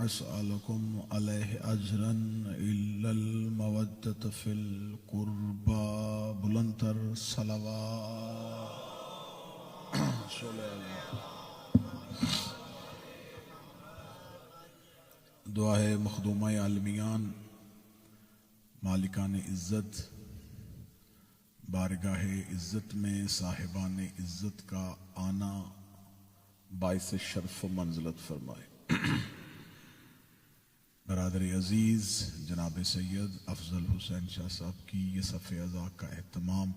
أسألكم عليه أجرا إلا المودة في القربى بلندر صلوات دعا ہے مخدومہ عالمیان مالکان عزت بارگاہ عزت میں صاحبان عزت کا آنا باعث شرف و منزلت فرمائے۔ برادر عزیز جناب سید افضل حسین شاہ صاحب کی یہ صف اعضاء کا اہتمام،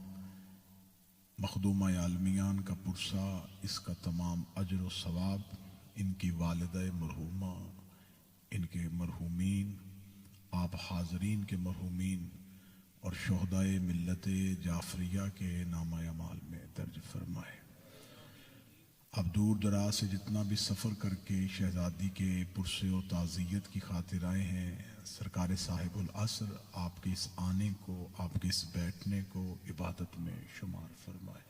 مخدومہ عالمیان کا پرسہ، اس کا تمام اجر و ثواب ان کی والدہ مرحومہ، ان کے مرحومین، آپ حاضرین کے مرحومین اور شہدائے ملت جعفریہ کے نامہ اعمال میں درج فرمائے۔ اب دور دراز سے جتنا بھی سفر کر کے شہزادی کے پرسے و تعزیت کی خاطر آئے ہیں، سرکار صاحب العصر آپ کے اس آنے کو، آپ کے اس بیٹھنے کو عبادت میں شمار فرمائے،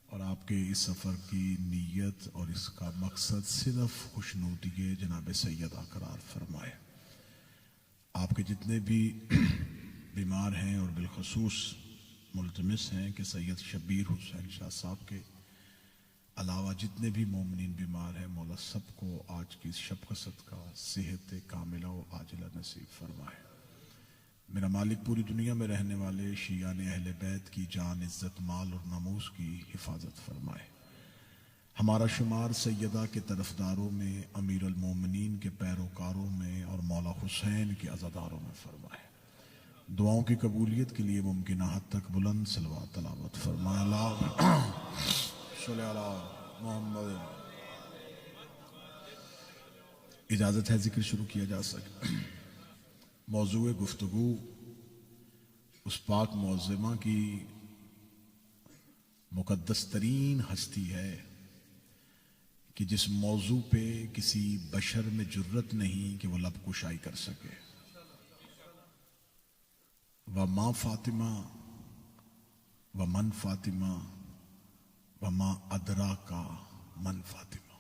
اور آپ کے اس سفر کی نیت اور اس کا مقصد صرف خوشنودی جناب سیدہ قرار فرمائے۔ آپ کے جتنے بھی بیمار ہیں اور بالخصوص ملتمس ہیں کہ سید شبیر حسین شاہ صاحب کے علاوہ جتنے بھی مومنین بیمار ہیں، مولا سب کو آج کی اس شب کا صدقہ صحت کاملہ و عاجلہ نصیب فرمائے۔ میرا مالک پوری دنیا میں رہنے والے شیعان اہل بیت کی جان، عزت، مال اور ناموس کی حفاظت فرمائے۔ ہمارا شمار سیدہ کے طرفداروں میں، امیر المومنین کے پیروکاروں میں اور مولا حسین کے عزاداروں میں فرمائے۔ دعاؤں کی قبولیت کے لیے ممکنہ حد تک بلند صلوات تلاوت فرمائے۔ اللہ صلی اللہ محمد۔ اجازت ہے ذکر شروع کیا جا سکے۔ موضوع گفتگو اس پاک معظمہ کی مقدس ترین ہستی ہے کہ جس موضوع پہ کسی بشر میں جرت نہیں کہ وہ لب کشائی کر سکے۔ وَمَا فاطمہ وَمَن فاطمہ وَمَا أَدْرَاكَ مَن فاطمہ۔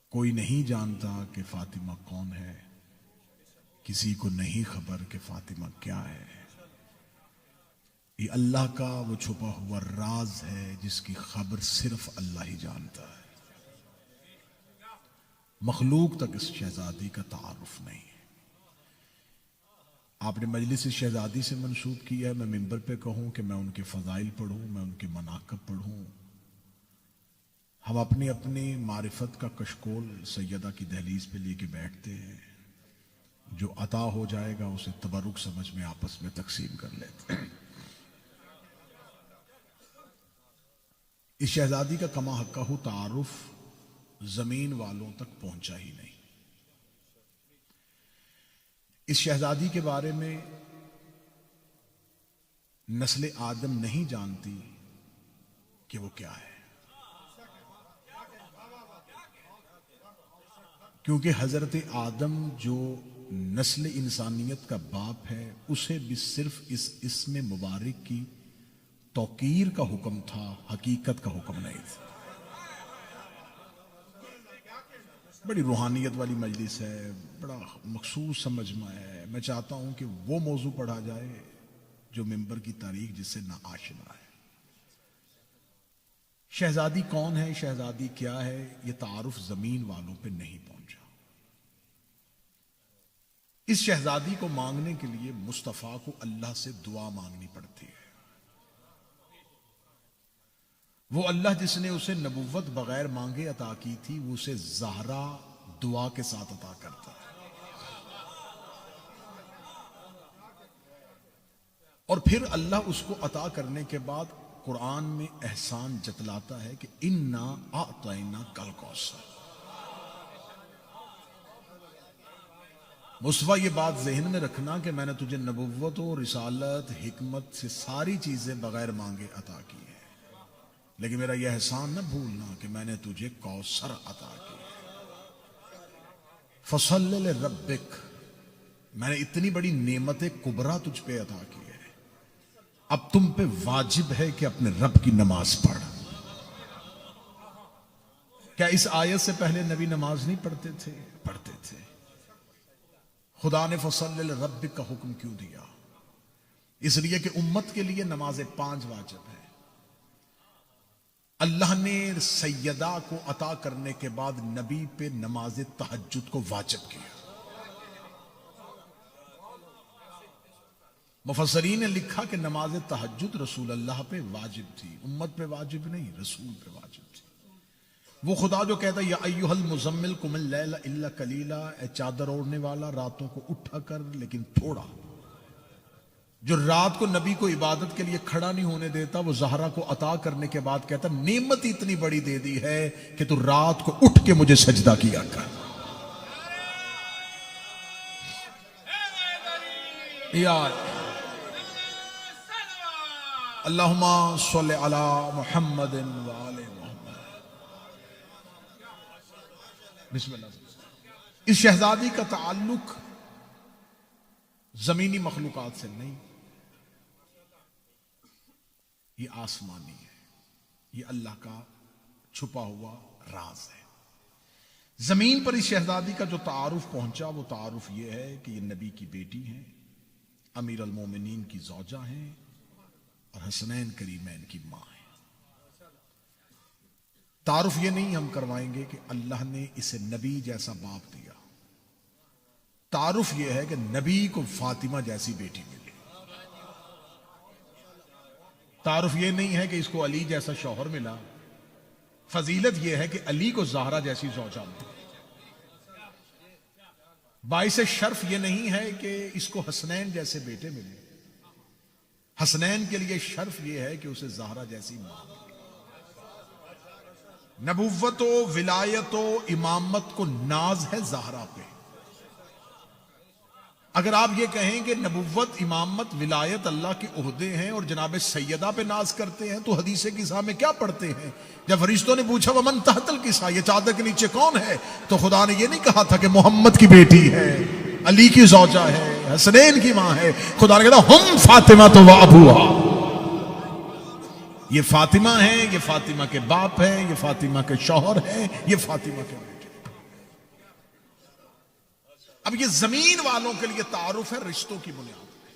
کوئی نہیں جانتا کہ فاطمہ کون ہے، کسی کو نہیں خبر کہ فاطمہ کیا ہے۔ یہ اللہ کا وہ چھپا ہوا راز ہے جس کی خبر صرف اللہ ہی جانتا ہے۔ مخلوق تک اس شہزادی کا تعارف نہیں ہے۔ آپ نے مجلس شہزادی سے منسوب کیا ہے، میں ممبر پہ کہوں کہ میں ان کے فضائل پڑھوں، میں ان کے مناقب پڑھوں۔ ہم اپنی اپنی معرفت کا کشکول سیدہ کی دہلیز پہ لے کے بیٹھتے ہیں، جو عطا ہو جائے گا اسے تبرک سمجھ میں آپس میں تقسیم کر لیتے ہیں۔ اس شہزادی کا کما حقہ تعارف زمین والوں تک پہنچا ہی نہیں۔ اس شہزادی کے بارے میں نسل آدم نہیں جانتی کہ وہ کیا ہے، کیونکہ حضرت آدم جو نسل انسانیت کا باپ ہے، اسے بھی صرف اس اسم مبارک کی توقیر کا حکم تھا، حقیقت کا حکم نہیں تھا۔ بڑی روحانیت والی مجلس ہے، بڑا مخصوص سمجھ میں ہے۔ میں چاہتا ہوں کہ وہ موضوع پڑھا جائے جو ممبر کی تاریخ جس سے نا آشنا ہے۔ شہزادی کون ہے، شہزادی کیا ہے، یہ تعارف زمین والوں پہ نہیں پہنچا۔ اس شہزادی کو مانگنے کے لیے مصطفیٰ کو اللہ سے دعا مانگنی پڑتی ہے۔ وہ اللہ جس نے اسے نبوت بغیر مانگے عطا کی تھی، وہ اسے زہرا دعا کے ساتھ عطا کرتا ہے۔ اور پھر اللہ اس کو عطا کرنے کے بعد قرآن میں احسان جتلاتا ہے کہ اِنَّا أَعْطَيْنَاكَ الْكَوْثَرَ۔ مصطفیٰ یہ بات ذہن میں رکھنا کہ میں نے تجھے نبوت و رسالت، حکمت سے ساری چیزیں بغیر مانگے عطا کی ہیں، لیکن میرا یہ احسان نہ بھولنا کہ میں نے تجھے کوثر عطا کی ہے۔ فَصَلِّ لِرَبِّكَ، میں نے اتنی بڑی نعمت کبریٰ تجھ پہ عطا کی ہے، اب تم پہ واجب ہے کہ اپنے رب کی نماز پڑھ۔ کیا اس آیت سے پہلے نبی نماز نہیں پڑھتے تھے؟ پڑھتے تھے. خدا نے فصل لربک کا حکم کیوں دیا؟ اس لیے کہ امت کے لیے نماز 5 واجب ہے. اللہ نے سیدہ کو عطا کرنے کے بعد نبی پہ نماز تہجد کو واجب کیا. مفسرین نے لکھا کہ نماز تہجد رسول اللہ پہ واجب تھی، امت پہ واجب نہیں، رسول پہ واجب تھی. وہ خدا جو کہتا ہے یا ایھا المزمل قم اللیل الا قلیلا، اے چادر اوڑھنے والا راتوں کو اٹھا کر لیکن تھوڑا. جو رات کو نبی کو عبادت کے لیے کھڑا نہیں ہونے دیتا، وہ زہرا کو عطا کرنے کے بعد کہتا نعمت اتنی بڑی دے دی ہے کہ تو رات کو اٹھ کے مجھے سجدہ کیا کر. یار اللہم صلی علی محمد وآل محمد. بسم اللہ. اس شہزادی کا تعلق زمینی مخلوقات سے نہیں، یہ آسمانی ہے، یہ اللہ کا چھپا ہوا راز ہے. زمین پر اس شہزادی کا جو تعارف پہنچا وہ تعارف یہ ہے کہ یہ نبی کی بیٹی ہیں، امیر المومنین کی زوجہ ہیں اور حسنین کریمین کی ماں ہیں. تعارف یہ نہیں ہم کروائیں گے کہ اللہ نے اسے نبی جیسا باپ دیا. تعارف یہ ہے کہ نبی کو فاطمہ جیسی بیٹی ملی. تعارف یہ نہیں ہے کہ اس کو علی جیسا شوہر ملا. فضیلت یہ ہے کہ علی کو زہرا جیسی زوجہ ملی. باعث شرف یہ نہیں ہے کہ اس کو حسنین جیسے بیٹے ملے. حسنین کے لیے شرف یہ ہے کہ اسے زہرا جیسی ماں ملی. نبوت و ولایت و امامت کو ناز ہے زہرا پہ. اگر آپ یہ کہیں کہ نبوت امامت ولایت اللہ کے عہدے ہیں اور جناب سیدہ پہ ناز کرتے ہیں تو حدیث کسا میں کیا پڑھتے ہیں؟ جب فرشتوں نے پوچھا ومن تحت الکسا، یہ چادر کے نیچے کون ہے، تو خدا نے یہ نہیں کہا تھا کہ محمد کی بیٹی ہے، علی کی زوجہ ہے، حسنین کی ماں ہے. خدا نے کہا ہم فاطمہ تو و ابوہا، یہ فاطمہ ہیں، یہ فاطمہ کے باپ ہیں، یہ فاطمہ کے شوہر ہیں، یہ فاطمہ کے بیٹے. اب یہ زمین والوں کے لیے تعارف ہے رشتوں کی بنیاد پہ.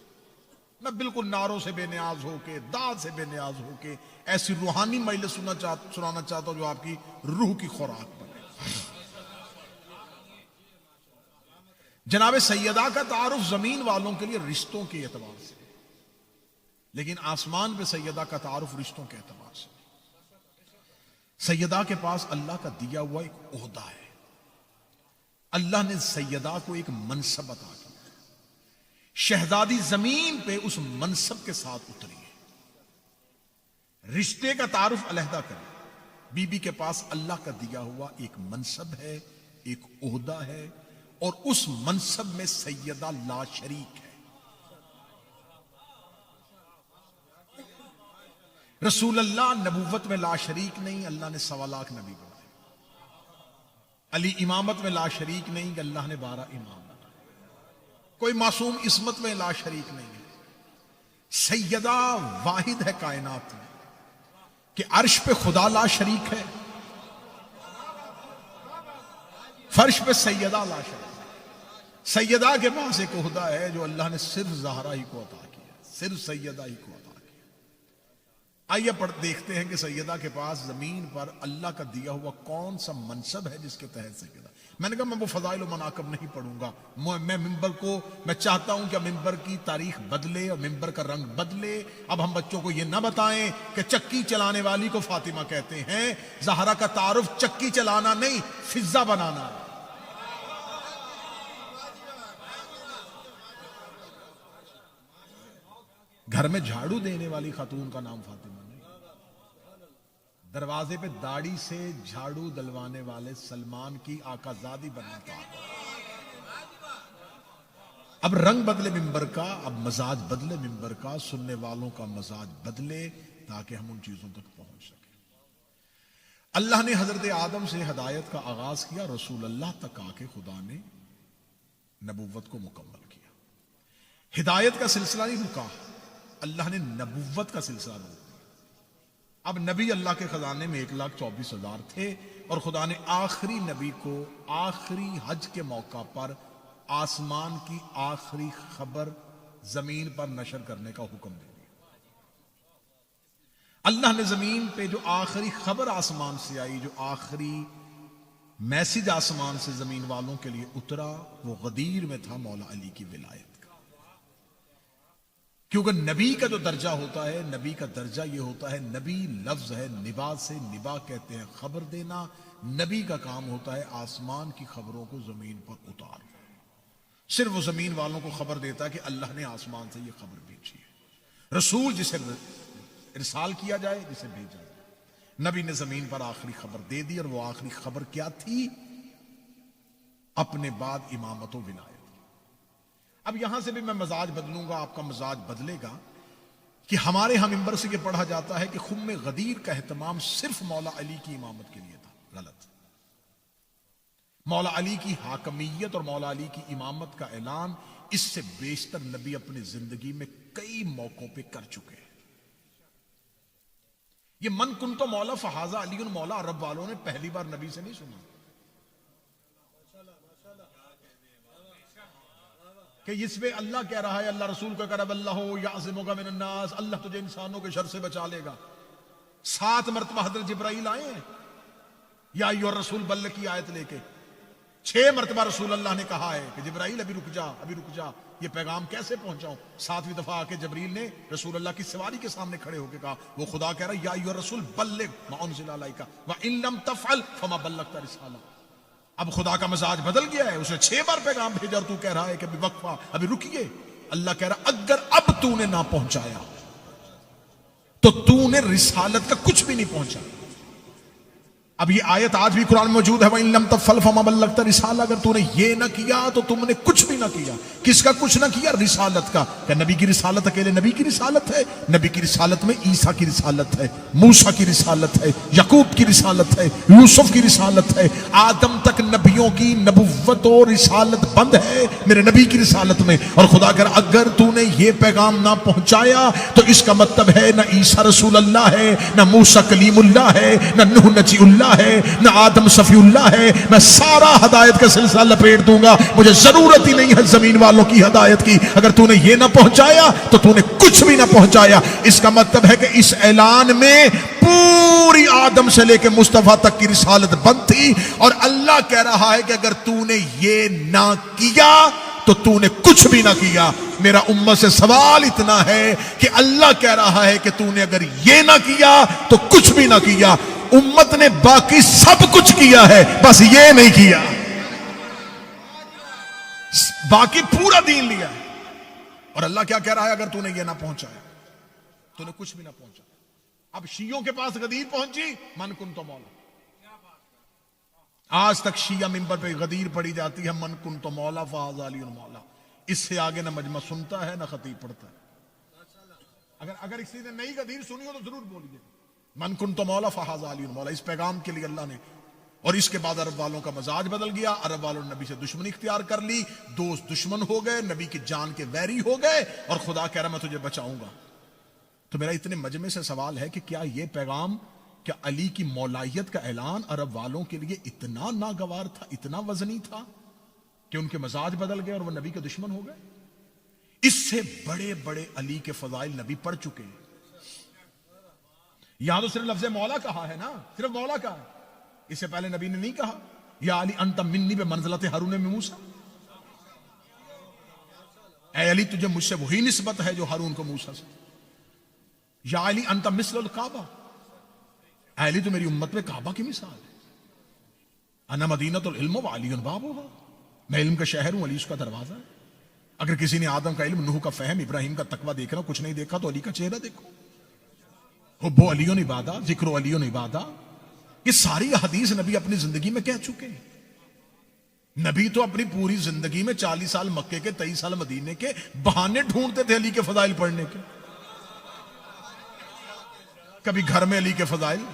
میں بالکل نعروں سے بے نیاز ہو کے، داد سے بے نیاز ہو کے ایسی روحانی مجلس سنانا چاہتا ہوں جو آپ کی روح کی خوراک بنے. جناب سیدہ کا تعارف زمین والوں کے لیے رشتوں کے اعتبار سے، لیکن آسمان پہ سیدہ کا تعارف رشتوں کے اعتبار سے. سیدہ کے پاس اللہ کا دیا ہوا ایک عہدہ ہے. اللہ نے سیدہ کو ایک منصب عطا کیا. شہزادی زمین پہ اس منصب کے ساتھ اتری ہے. رشتے کا تعارف علیحدہ کریں. بی بی کے پاس اللہ کا دیا ہوا ایک منصب ہے، ایک عہدہ ہے، اور اس منصب میں سیدہ لا شریک ہے. رسول اللہ نبوت میں لا شریک نہیں، اللہ نے 1.25 لاکھ نبی بنائے. علی امامت میں لا شریک نہیں کہ اللہ نے 12 امام بنائے. کوئی معصوم عصمت میں لا شریک نہیں ہے. سیدہ واحد ہے کائنات میں کہ عرش پہ خدا لا شریک ہے، فرش پہ سیدہ لا شریک ہے. سیدہ کے پاس ایک عہدہ ہے جو اللہ نے صرف زہرا ہی کو عطا کیا، صرف سیدہ ہی کو عطا کیا. آئیے دیکھتے ہیں کہ سیدہ کے پاس زمین پر اللہ کا دیا ہوا کون سا منصب ہے جس کے تحت سیدہ. میں نے کہا میں وہ فضائل و مناقب نہیں پڑھوں گا. میں چاہتا ہوں کہ ممبر کی تاریخ بدلے اور ممبر کا رنگ بدلے. اب ہم بچوں کو یہ نہ بتائیں کہ چکی چلانے والی کو فاطمہ کہتے ہیں. زہرا کا تعارف چکی چلانا نہیں، فضا بنانا ہے. گھر میں جھاڑو دینے والی خاتون کا نام فاطمہ نہیں. دروازے پہ داڑھی سے جھاڑو دلوانے والے سلمان کی آقا زادی بننا چاہتا. اب رنگ بدلے ممبر کا، اب مزاج بدلے ممبر کا، سننے والوں کا مزاج بدلے تاکہ ہم ان چیزوں تک پہنچ سکیں. اللہ نے حضرت آدم سے ہدایت کا آغاز کیا، رسول اللہ تک آ کے خدا نے نبوت کو مکمل کیا. ہدایت کا سلسلہ نہیں رکا، اللہ نے نبوت کا سلسلہ روک دیا. اب نبی اللہ کے خزانے میں 1,24,000 تھے، اور خدا نے آخری نبی کو آخری حج کے موقع پر آسمان کی آخری خبر زمین پر نشر کرنے کا حکم دے دیا۔ اللہ نے زمین پہ جو آخری خبر آسمان سے آئی، جو آخری میسج آسمان سے زمین والوں کے لیے اترا، وہ غدیر میں تھا مولا علی کی ولایت کا۔ کیونکہ نبی کا جو درجہ ہوتا ہے، نبی کا درجہ یہ ہوتا ہے، نبی لفظ ہے نبا سے، نبا کہتے ہیں خبر دینا۔ نبی کا کام ہوتا ہے آسمان کی خبروں کو زمین پر اتارنا۔ صرف وہ زمین والوں کو خبر دیتا ہے کہ اللہ نے آسمان سے یہ خبر بھیجی ہے۔ رسول جسے ارسال کیا جائے، جسے بھیجا جائے۔ نبی نے زمین پر آخری خبر دے دی، اور وہ آخری خبر کیا تھی؟ اپنے بعد امامت و ولایت۔ اب یہاں سے بھی میں مزاج بدلوں گا، آپ کا مزاج بدلے گا، کہ ہمارے ہم منبر سے یہ پڑھا جاتا ہے کہ خم غدیر کا اہتمام صرف مولا علی کی امامت کے لیے تھا۔ غلط۔ مولا علی کی حاکمیت اور مولا علی کی امامت کا اعلان اس سے بیشتر نبی اپنی زندگی میں کئی موقعوں پہ کر چکے ہیں۔ یہ من کنتو مولا فہذا علی مولا عرب والوں نے پہلی بار نبی سے نہیں سنا کہ اس پہ اللہ کہہ رہا ہے، اللہ رسول کا کرب اللہ یعصمک من الناس، اللہ تجھے انسانوں کے شر سے بچا لے گا۔ 7 مرتبہ حضرت جبرائیل آئے ہیں یا ایھا الرسول بلغ کی آیت لے کے۔ 6 مرتبہ رسول اللہ نے کہا ہے کہ جبرائیل ابھی رک جا، ابھی رک جا، یہ پیغام کیسے پہنچاؤں؟ 7ویں دفعہ آ کے جبریل نے رسول اللہ کی سواری کے سامنے کھڑے ہو کے کہا، وہ خدا کہہ رہا ہے یا ایھا الرسول بلغ ما انزل الیک وان لم تفعل فما بلغت رسالہ۔ اب خدا کا مزاج بدل گیا ہے، اسے 6 بار پیغام بھیجا اور تو کہہ رہا ہے کہ ابھی وقفہ، ابھی رکیے۔ اللہ کہہ رہا اگر اب تو نے نہ پہنچایا تو تو نے رسالت کا کچھ بھی نہیں پہنچا۔ اب یہ آیت آج بھی قرآن میں موجود ہے، وَإِن لَمْ تَفْعَلْ فَمَا بَلَّغْتَ رِسَالَةَ، اگر تو نے یہ نہ کیا تو تم نے کچھ بھی نہ کیا۔ کس کا کچھ نہ کیا؟ رسالت کا۔ کہ نبی کی رسالت اکیلے نبی کی رسالت ہے؟ نبی کی رسالت میں عیسیٰ کی رسالت ہے، موسیٰ کی رسالت ہے، یعقوب کی رسالت ہے، یوسف کی رسالت ہے، آدم تک نبیوں کی نبوت و رسالت بند ہے میرے نبی کی رسالت میں۔ اور خدا کہہ رہا اگر تو نے یہ پیغام نہ پہنچایا تو اس کا مطلب ہے نہ عیسیٰ رسول اللہ ہے، نہ موسیٰ کلیم اللہ ہے، نہ نوح نجی اللہ ہے، نہ آدم صفی اللہ ہے۔ میں سارا ہدایت کا سلسلہ لپیٹ دوں گا، مجھے ضرورت ہی نہیں ہے زمین والوں کی ہدایت کی۔ اگر تو نے یہ نہ پہنچایا تو تو نے کچھ بھی نہ پہنچایا۔ اس کا مطلب ہے کہ اس اعلان میں پوری آدم سے لے کے مصطفیٰ تک کی رسالت بند تھی، اور اللہ کہہ رہا ہے کہ اگر تو نے یہ نہ کیا تو تو نے کچھ بھی نہ کیا۔ میرا امت سے سوال اتنا ہے کہ اللہ کہہ رہا ہے کہ تو نے اگر یہ نہ کیا تو کچھ بھی نہ کیا۔ امت نے باقی سب کچھ کیا ہے، بس یہ نہیں کیا۔ باقی پورا دین لیا ہے، اور اللہ کیا کہہ رہا ہے؟ اگر تو نے یہ نہ پہنچایا تو نے کچھ بھی نہ پہنچا۔ اب شیعوں کے پاس غدیر پہنچی، من کنتو مولا۔ آج تک شیعہ منبر پہ غدیر پڑی جاتی ہے، من کنتو مولا فہذا علی مولا۔ اس سے آگے نہ مجمع سنتا ہے نہ خطیب پڑھتا ہے۔ اگر کسی نے نئی غدیر سنی ہو تو ضرور بولیے، من کنتو مولا فہذا علی مولا۔ اس پیغام کے لیے اللہ نے، اور اس کے بعد عرب والوں کا مزاج بدل گیا، عرب والوں نے نبی سے دشمنی اختیار کر لی، دوست دشمن ہو گئے، نبی کی جان کے ویری ہو گئے، اور خدا کہہ رہا میں تجھے بچاؤں گا۔ تو میرا اتنے مجمع سے سوال ہے کہ کیا یہ پیغام، کیا علی کی مولائیت کا اعلان عرب والوں کے لیے اتنا ناگوار تھا، اتنا وزنی تھا کہ ان کے مزاج بدل گئے اور وہ نبی کے دشمن ہو گئے؟ اس سے بڑے بڑے علی کے فضائل نبی پڑھ چکے ہیں۔ یہاں تو صرف لفظ مولا کہا ہے نا، صرف مولا کہا ہے، اس سے پہلے نبی نے نہیں کہا یا علی انت منی بے منزلت ہارون میں موسیٰ، اے علی تجھے مجھ سے وہی نسبت ہے جو ہارون کو موسیٰ سے۔ یا علی انت مثل الکعبہ، اے علی تو میری امت میں کعبہ کی مثال ہے۔ انا مدینۃ العلم وعلی بابھا، میں علم کا شہر ہوں، علی اس کا دروازہ ہے۔ اگر کسی نے آدم کا علم، نوح کا فہم، ابراہیم کا تقویٰ دیکھنا کچھ نہیں دیکھا تو علی کا چہرہ دیکھو۔ حب علی عبادہ، ذکر علی عبادہ، یہ ساری حدیث نبی اپنی زندگی میں کہہ چکے ہیں۔ نبی تو اپنی پوری زندگی میں 40 سال مکے کے، 23 سال مدینے کے بہانے ڈھونڈتے تھے علی کے فضائل پڑھنے کے۔ کبھی گھر میں علی کے فضائل،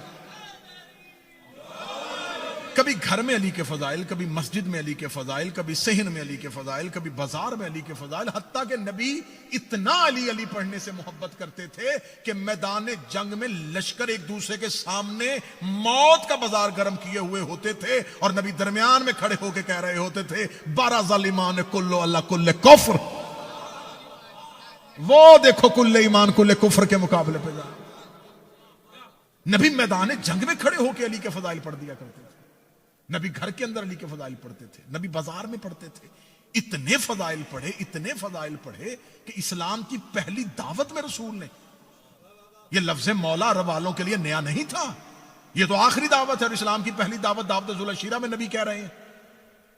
کبھی گھر میں علی کے فضائل، کبھی مسجد میں علی کے فضائل، کبھی صحن میں علی کے فضائل، کبھی بازار میں علی کے فضائل، حتیٰ کہ نبی اتنا علی علی پڑھنے سے محبت کرتے تھے کہ میدان جنگ میں لشکر ایک دوسرے کے سامنے موت کا بازار گرم کیے ہوئے ہوتے تھے اور نبی درمیان میں کھڑے ہو کے کہہ رہے ہوتے تھے بارہ ظالمان کلو اللہ کل کفر، وہ دیکھو کل ایمان کل کفر کے مقابلے پہ جا۔ نبی میدان جنگ میں کھڑے ہو کے علی کے فضائل پڑھ دیا کرتے تھے، نبی گھر کے اندر علی کے فضائل پڑھتے تھے، نبی بازار میں پڑھتے تھے۔ اتنے فضائل پڑھے، اتنے فضائل پڑھے کہ اسلام کی پہلی دعوت میں رسول نے، یہ لفظ مولا عرب والوں کے لیے نیا نہیں تھا، یہ تو آخری دعوت ہے، اور اسلام کی پہلی دعوت دعوت ذوالعشیرہ میں نبی کہہ رہے ہیں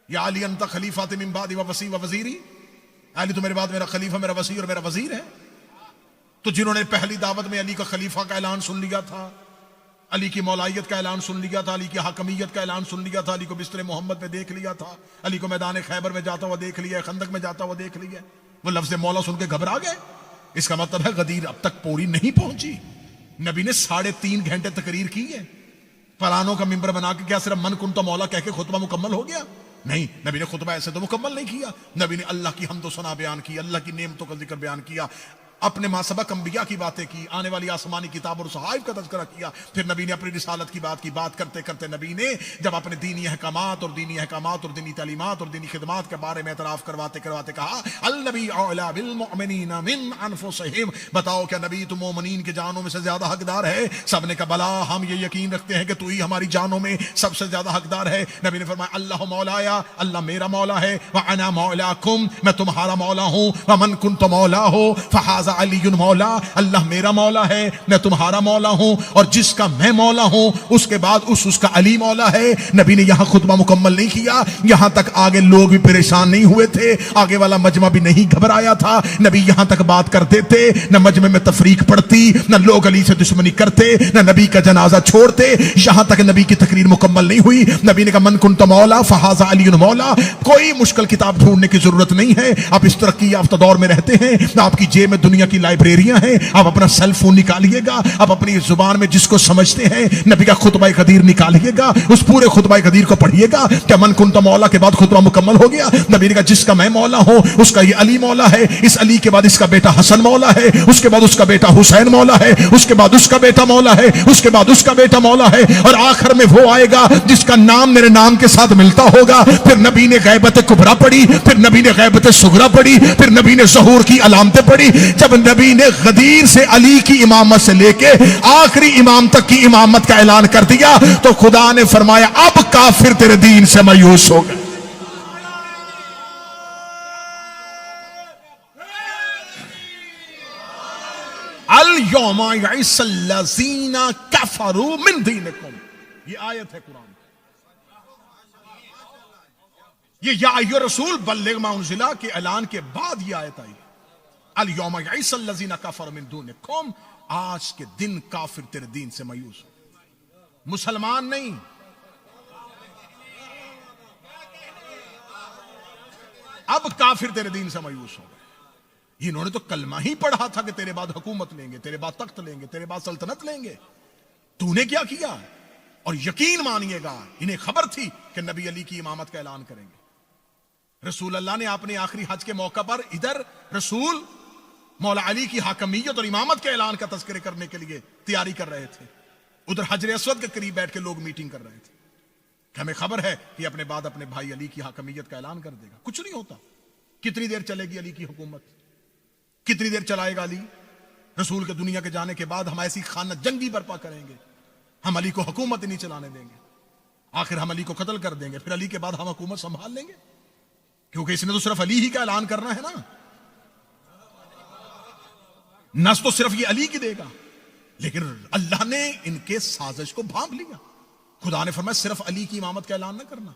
یا علی انت خلیفۃ من بعدی و وصی و وزیری، علی تو میرے بعد میرا خلیفہ، میرا وصی اور میرا وزیر ہے۔ تو جنہوں نے پہلی دعوت میں علی کا خلیفہ کا اعلان سن لیا تھا، علی کی مولائیت کا اعلان سن لیا تھا، علی کی حاکمیت کا اعلان سن لیا تھا، علی کو بستر محمد پہ دیکھ لیا تھا، علی کو میدان خیبر میں جاتا ہوا دیکھ لیا، خندق میں جاتا ہوا دیکھ لیا، وہ لفظ مولا سن کے گھبرا گئے۔ اس کا مطلب ہے غدیر اب تک پوری نہیں پہنچی۔ نبی نے 3.5 گھنٹے تقریر کی ہے، پرانوں کا ممبر بنا کے، کیا صرف من کن تو مولا کہہ کے خطبہ مکمل ہو گیا؟ نہیں، نبی نے خطبہ ایسے تو مکمل نہیں کیا، نبی نے اللہ کی حمد و ثنا بیان کی، اللہ کی نعمتوں کا ذکر بیان کیا، اپنے ما سبق انبیاء کی باتیں کی، آنے والی آسمانی کتاب اور صحائف کا تذکرہ کیا، پھر نبی نے اپنی رسالت کی بات کرتے کرتے نبی نے جب اپنے دینی احکامات اور دینی تعلیمات اور دینی خدمات کے بارے میں اعتراف کرواتے کرواتے کہا النبی اولا بالمؤمنین من انفسہم، بتاؤ کیا نبی تو مومنین کے جانوں میں سے زیادہ حقدار ہے؟ سب نے کہا بلا، ہم یہ یقین رکھتے ہیں کہ تو ہی ہماری جانوں میں سب سے زیادہ حقدار ہے۔ نبی نے فرمایا اللہ مولایا، اللہ میرا مولا ہے، وانا مولاکم، میں تمہارا مولا ہوں، ومن کنت مولا ہو فہذا علی مولا، اللہ میرا مولا ہے، میں تمہارا مولا ہوں، اور جس کا میں مولا ہوں اس کے بعد اس کا علی مولا ہے۔ نبی نے یہاں خطبہ مکمل نہیں کیا، یہاں تک آگے لوگ بھی پریشان نہیں ہوئے تھے، آگے والا مجمع بھی نہیں گھبرایا تھا، نبی یہاں تک بات کرتے تھے، نہ مجمع میں تفریق پڑتی، نہ لوگ علی سے دشمنی کرتے، نہ نبی کا جنازہ چھوڑتے، یہاں تک نبی کی تقریر مکمل نہیں ہوئی۔ نبی نے کہا من کنت مولا فہذا علی مولا، کوئی مشکل کتاب ڈھونڈنے کی ضرورت نہیں ہے، آپ اس ترقی یافتہ دور میں رہتے ہیں، آپ کی جیب میں دنیا کی لائبریریاں ہیں، آپ اپنا سیل فون نکالیے گا، آپ اپنی زبان میں جس کو سمجھتے ہیں نبی کا خطبہ قدیر نکالیے گا، اس پورے خطبہ قدیر کو پڑھیے گا۔ کیا من کنت مولا کے بعد خطبہ مکمل ہو گیا؟ نبی نے کہا جس کا میں مولا ہوں اس کا یہ علی مولا ہے، اس علی کے بعد اس کا بیٹا حسن مولا ہے، اس کے بعد اس کا بیٹا حسین مولا ہے، اس کے بعد اس کا بیٹا مولا ہے، اس کے بعد اس کا بیٹا مولا ہے، اور آخر میں وہ آئے گا جس کا نام میرے نام کے ساتھ ملتا ہوگا۔ پھر نبی نے غیبت کبریٰ پڑھی، پھر نبی نے غیبت صغریٰ پڑھی، پھر نبی نے ظہور کی علامتیں پڑھی۔ جب نبی نے غدیر سے علی کی امامت سے لے کے آخری امام تک کی امامت کا اعلان کر دیا تو خدا نے فرمایا اب کافر تیرے دین سے مایوس ہو گئے۔ الیوم یئس الذین کفروا من دینکم، یہ آیت ہے قرآن، یہ یا ایھا رسول بلغ ما انزل کے اعلان کے بعد یہ آیت آئی۔ الیوم یئس الذین کفروا من دینکم، آج کے دن کافر تیرے دین سے مایوس ہو، مسلمان نہیں، اب کافر تیرے دین سے مایوس ہو گئے۔ انہوں نے تو کلمہ ہی پڑھا تھا کہ تیرے بعد حکومت لیں گے، تیرے بعد تخت لیں گے، تیرے بعد سلطنت لیں گے، تو نے کیا کیا؟ اور یقین مانیے گا انہیں خبر تھی کہ نبی علی کی امامت کا اعلان کریں گے۔ رسول اللہ نے اپنے آخری حج کے موقع پر ادھر رسول مولا علی کی حاکمیت اور امامت کے اعلان کا تذکرہ کرنے کے لیے تیاری کر رہے تھے، ادھر حجر اسود کے قریب بیٹھ کے لوگ میٹنگ کر رہے تھے کہ ہمیں خبر ہے کہ اپنے بعد اپنے بھائی علی کی حاکمیت کا اعلان کر دے گا۔ کچھ نہیں ہوتا، کتنی دیر چلے گی علی کی حکومت، کتنی دیر چلائے گا علی؟ رسول کے دنیا کے جانے کے بعد ہم ایسی خانہ جنگی برپا کریں گے، ہم علی کو حکومت نہیں چلانے دیں گے، آخر ہم علی کو قتل کر دیں گے، پھر علی کے بعد ہم حکومت سنبھال لیں گے، کیونکہ اس نے تو صرف علی ہی کا اعلان کرنا ہے نا، نس تو صرف یہ علی کی دے گا۔ لیکن اللہ نے ان کے سازش کو بھانپ لیا، خدا نے فرمایا صرف علی کی امامت کا اعلان نہ کرنا،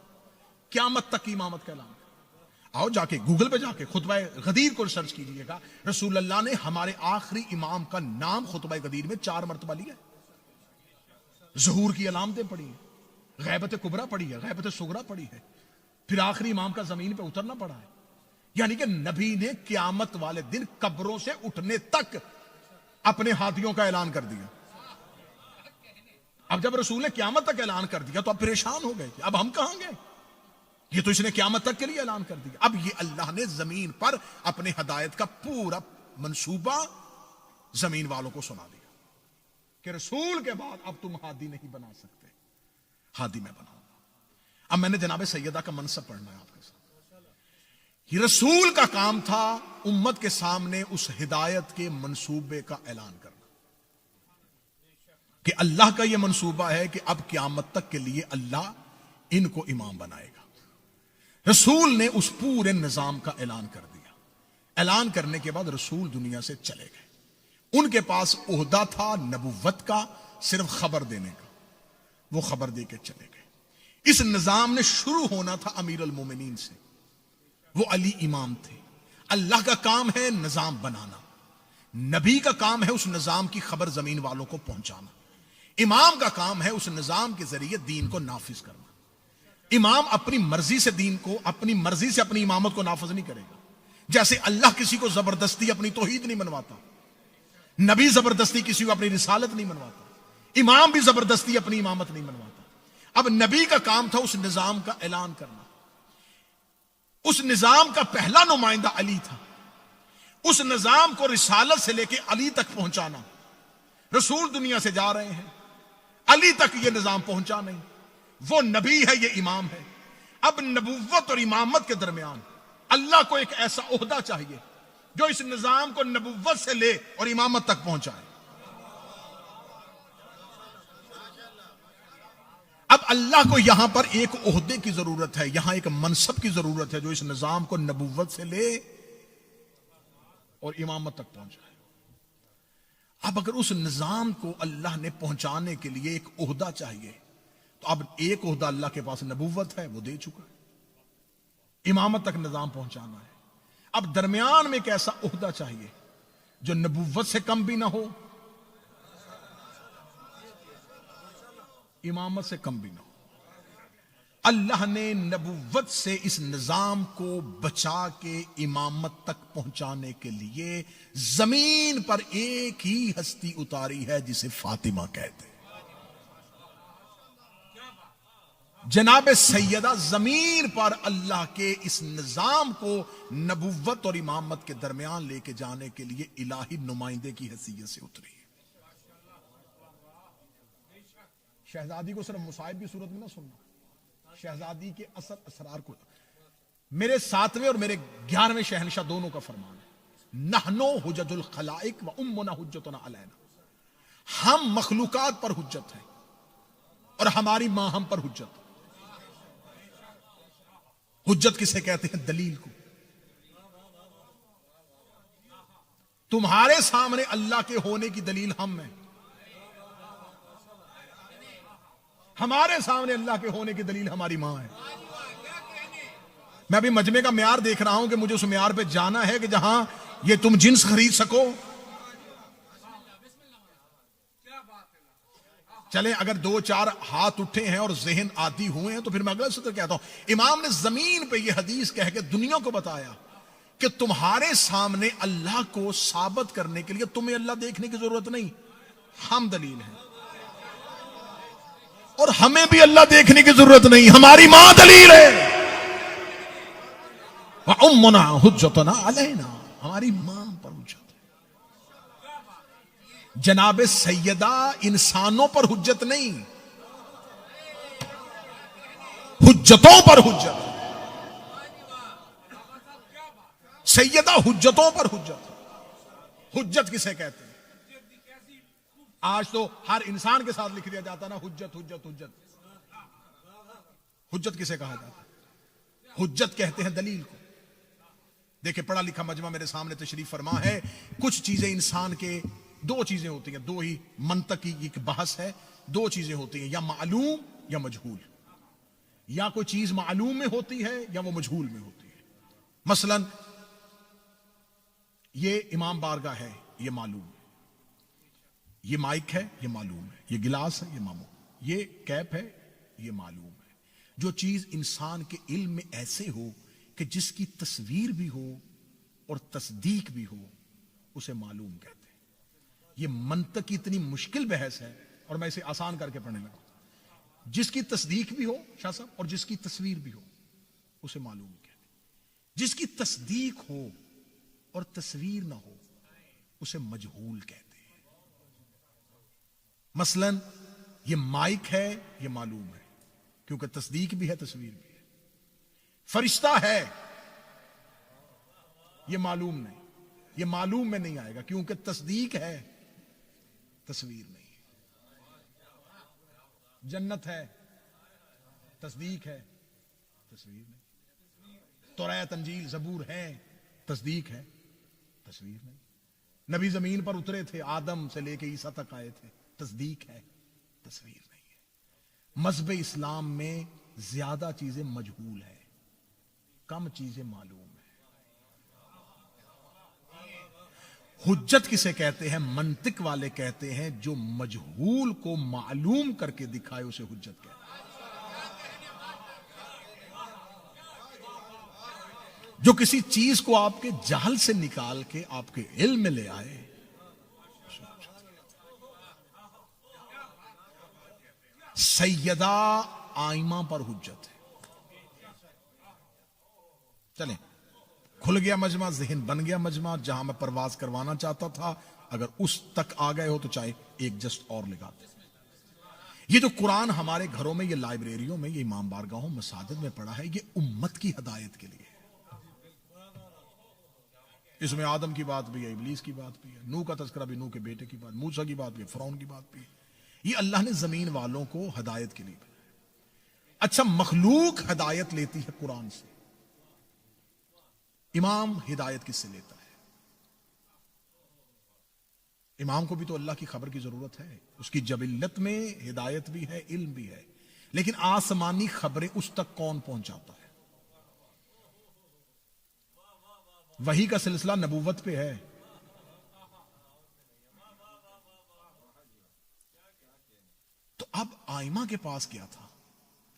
قیامت تک کی امامت کا اعلان۔ آؤ جا کے گوگل پہ جا کے خطبہ غدیر کو سرچ کیجئے گا، رسول اللہ نے ہمارے آخری امام کا نام خطبہ غدیر میں 4 مرتبہ لیا ہے، ظہور کی علامتیں پڑھی ہیں، غیبت کبریٰ پڑھی ہے، غیبت صغریٰ پڑھی ہے، پھر آخری امام کا زمین پہ اترنا پڑا ہے، یعنی کہ نبی نے قیامت والے دن قبروں سے اٹھنے تک اپنے ہاتھیوں کا اعلان کر دیا۔ اب جب رسول نے قیامت تک اعلان کر دیا تو اب پریشان ہو گئے کہ اب ہم کہاں گئے؟ یہ تو اس نے قیامت تک کے لیے اعلان کر دیا. اب یہ اللہ نے زمین پر اپنے ہدایت کا پورا منصوبہ زمین والوں کو سنا دیا کہ رسول کے بعد اب تم ہادی نہیں بنا سکتے، ہادی میں بناؤں گا. اب میں نے جناب سیدہ کا منصب پڑھنا ہے آپ کے ساتھ. یہ رسول کا کام تھا امت کے سامنے اس ہدایت کے منصوبے کا اعلان کرنا کہ اللہ کا یہ منصوبہ ہے کہ اب قیامت تک کے لیے اللہ ان کو امام بنائے گا. رسول نے اس پورے نظام کا اعلان کر دیا. اعلان کرنے کے بعد رسول دنیا سے چلے گئے. ان کے پاس عہدہ تھا نبوت کا، صرف خبر دینے کا. وہ خبر دے کے چلے گئے. اس نظام نے شروع ہونا تھا امیر المومنین سے، وہ علی امام تھے. اللہ کا کام ہے نظام بنانا، نبی کا کام ہے اس نظام کی خبر زمین والوں کو پہنچانا، امام کا کام ہے اس نظام کے ذریعے دین کو نافذ کرنا. امام اپنی مرضی سے دین کو، اپنی مرضی سے اپنی امامت کو نافذ نہیں کرے گا. جیسے اللہ کسی کو زبردستی اپنی توحید نہیں منواتا، نبی زبردستی کسی کو اپنی رسالت نہیں منواتا، امام بھی زبردستی اپنی امامت نہیں منواتا. اب نبی کا کام تھا اس نظام کا اعلان کرنا. اس نظام کا پہلا نمائندہ علی تھا. اس نظام کو رسالت سے لے کے علی تک پہنچانا. رسول دنیا سے جا رہے ہیں، علی تک یہ نظام پہنچا نہیں. وہ نبی ہے، یہ امام ہے. اب نبوت اور امامت کے درمیان اللہ کو ایک ایسا عہدہ چاہیے جو اس نظام کو نبوت سے لے اور امامت تک پہنچائے. اب اللہ کو یہاں پر ایک عہدے کی ضرورت ہے، یہاں ایک منصب کی ضرورت ہے جو اس نظام کو نبوت سے لے اور امامت تک پہنچائے. اب اگر اس نظام کو اللہ نے پہنچانے کے لیے ایک عہدہ چاہیے تو اب ایک عہدہ اللہ کے پاس نبوت ہے، وہ دے چکا ہے. امامت تک نظام پہنچانا ہے. اب درمیان میں ایک ایسا عہدہ چاہیے جو نبوت سے کم بھی نہ ہو، امامت سے کم بھی نہ ہو. اللہ نے نبوت سے اس نظام کو بچا کے امامت تک پہنچانے کے لیے زمین پر ایک ہی ہستی اتاری ہے جسے فاطمہ کہتے ہیں. جناب سیدہ زمین پر اللہ کے اس نظام کو نبوت اور امامت کے درمیان لے کے جانے کے لیے الہی نمائندے کی حیثیت سے اتری ہے. شہزادی کو صرف مصائب کی صورت میں نہ سننا، شہزادی کے اثر اسرار کو. میرے 7ویں اور میرے 11ویں شہنشاہ دونوں کا فرمان ہے، نحنو حجج الخلائق و امنا حجتنا علینا. ہم مخلوقات پر حجت ہیں اور ہماری ماں ہم پر حجت. حجت کسے کہتے ہیں؟ دلیل کو. تمہارے سامنے اللہ کے ہونے کی دلیل ہم ہیں، ہمارے سامنے اللہ کے ہونے کی دلیل ہماری ماں ہے. میں ابھی مجمع کا معیار دیکھ رہا ہوں کہ مجھے اس معیار پہ جانا ہے کہ جہاں یہ تم جنس خرید سکو. چلیں اگر 2-4 ہاتھ اٹھے ہیں اور ذہن عادی ہوئے ہیں تو پھر میں اگلا سطر کہتا ہوں. امام نے زمین پہ یہ حدیث کہہ کے دنیا کو بتایا کہ تمہارے سامنے اللہ کو ثابت کرنے کے لیے تمہیں اللہ دیکھنے کی ضرورت نہیں، ہم دلیل ہیں. اور ہمیں بھی اللہ دیکھنے کی ضرورت نہیں، ہماری ماں دلیل ہے. وَأُمُّنَا حُجَّتُنَا عَلَيْنَا، ہماری ماں پر حجت ہے. جناب سیدہ انسانوں پر حجت نہیں، حجتوں پر حجت. سیدہ حجتوں پر حجت. حجت کسے کہتے ہیں؟ آج تو ہر انسان کے ساتھ لکھ دیا جاتا نا حجت حجت حجت. حجت کسے کہا جاتا ہے؟ حجت کہتے ہیں دلیل کو. دیکھیں پڑھا لکھا مجمع میرے سامنے تشریف فرما ہے. کچھ چیزیں انسان کے 2 چیزیں ہوتی ہیں، 2 ہی منطق کی ایک بحث ہے. 2 چیزیں ہوتی ہیں، یا معلوم یا مجہول. یا کوئی چیز معلوم میں ہوتی ہے یا وہ مجہول میں ہوتی ہے. مثلا یہ امام بارگاہ ہے، یہ معلوم ہے. یہ مائک ہے، یہ معلوم ہے. یہ گلاس ہے، یہ معلوم. یہ کیپ ہے، یہ معلوم ہے. جو چیز انسان کے علم میں ایسے ہو کہ جس کی تصویر بھی ہو اور تصدیق بھی ہو، اسے معلوم کہتے ہیں. یہ منطق کی اتنی مشکل بحث ہے اور میں اسے آسان کر کے پڑھنے لگا. جس کی تصدیق بھی ہو شاہ صاحب اور جس کی تصویر بھی ہو اسے معلوم کہتے ہیں. جس کی تصدیق ہو اور تصویر نہ ہو اسے مجہول کہتے ہیں. مثلا یہ مائک ہے یہ معلوم ہے کیونکہ تصدیق بھی ہے تصویر بھی ہے. فرشتہ ہے یہ معلوم نہیں, یہ معلوم میں نہیں آئے گا کیونکہ تصدیق ہے تصویر نہیں. جنت ہے تصدیق ہے تصویر نہیں. توریت انجیل زبور ہے تصدیق ہے تصویر نہیں. نبی زمین پر اترے تھے آدم سے لے کے عیسیٰ تک آئے تھے تصدیق ہے تصویر نہیں ہے. مذہب اسلام میں زیادہ چیزیں مجہول ہیں کم چیزیں معلوم ہیں. حجت کسے کہتے ہیں؟ منطق والے کہتے ہیں جو مجہول کو معلوم کر کے دکھائے اسے حجت کہتے ہیں. جو کسی چیز کو آپ کے جہل سے نکال کے آپ کے علم میں لے آئے. سیدہ آئمہ پر حجت ہے. چلیں کھل گیا مجمع, ذہن بن گیا مجمع. جہاں میں پرواز کروانا چاہتا تھا اگر اس تک آ گئے ہو تو چاہے ایک جسٹ اور لگاتے. یہ جو قرآن ہمارے گھروں میں, یہ لائبریریوں میں, یہ امام بارگاہوں مساجد میں پڑھا ہے, یہ امت کی ہدایت کے لیے ہے. اس میں آدم کی بات بھی ہے, ابلیس کی بات بھی ہے, نوح کا تذکرہ بھی, نوح کے بیٹے کی بات, موسیٰ کی بات بھی ہے, فرعون کی بات بھی ہے. یہ اللہ نے زمین والوں کو ہدایت کے لیے. اچھا مخلوق ہدایت لیتی ہے قرآن سے, امام ہدایت کس سے لیتا ہے؟ امام کو بھی تو اللہ کی خبر کی ضرورت ہے. اس کی جبلت میں ہدایت بھی ہے, علم بھی ہے, لیکن آسمانی خبریں اس تک کون پہنچاتا ہے؟ وحی کا سلسلہ نبوت پہ ہے. تو اب آئمہ کے پاس کیا تھا؟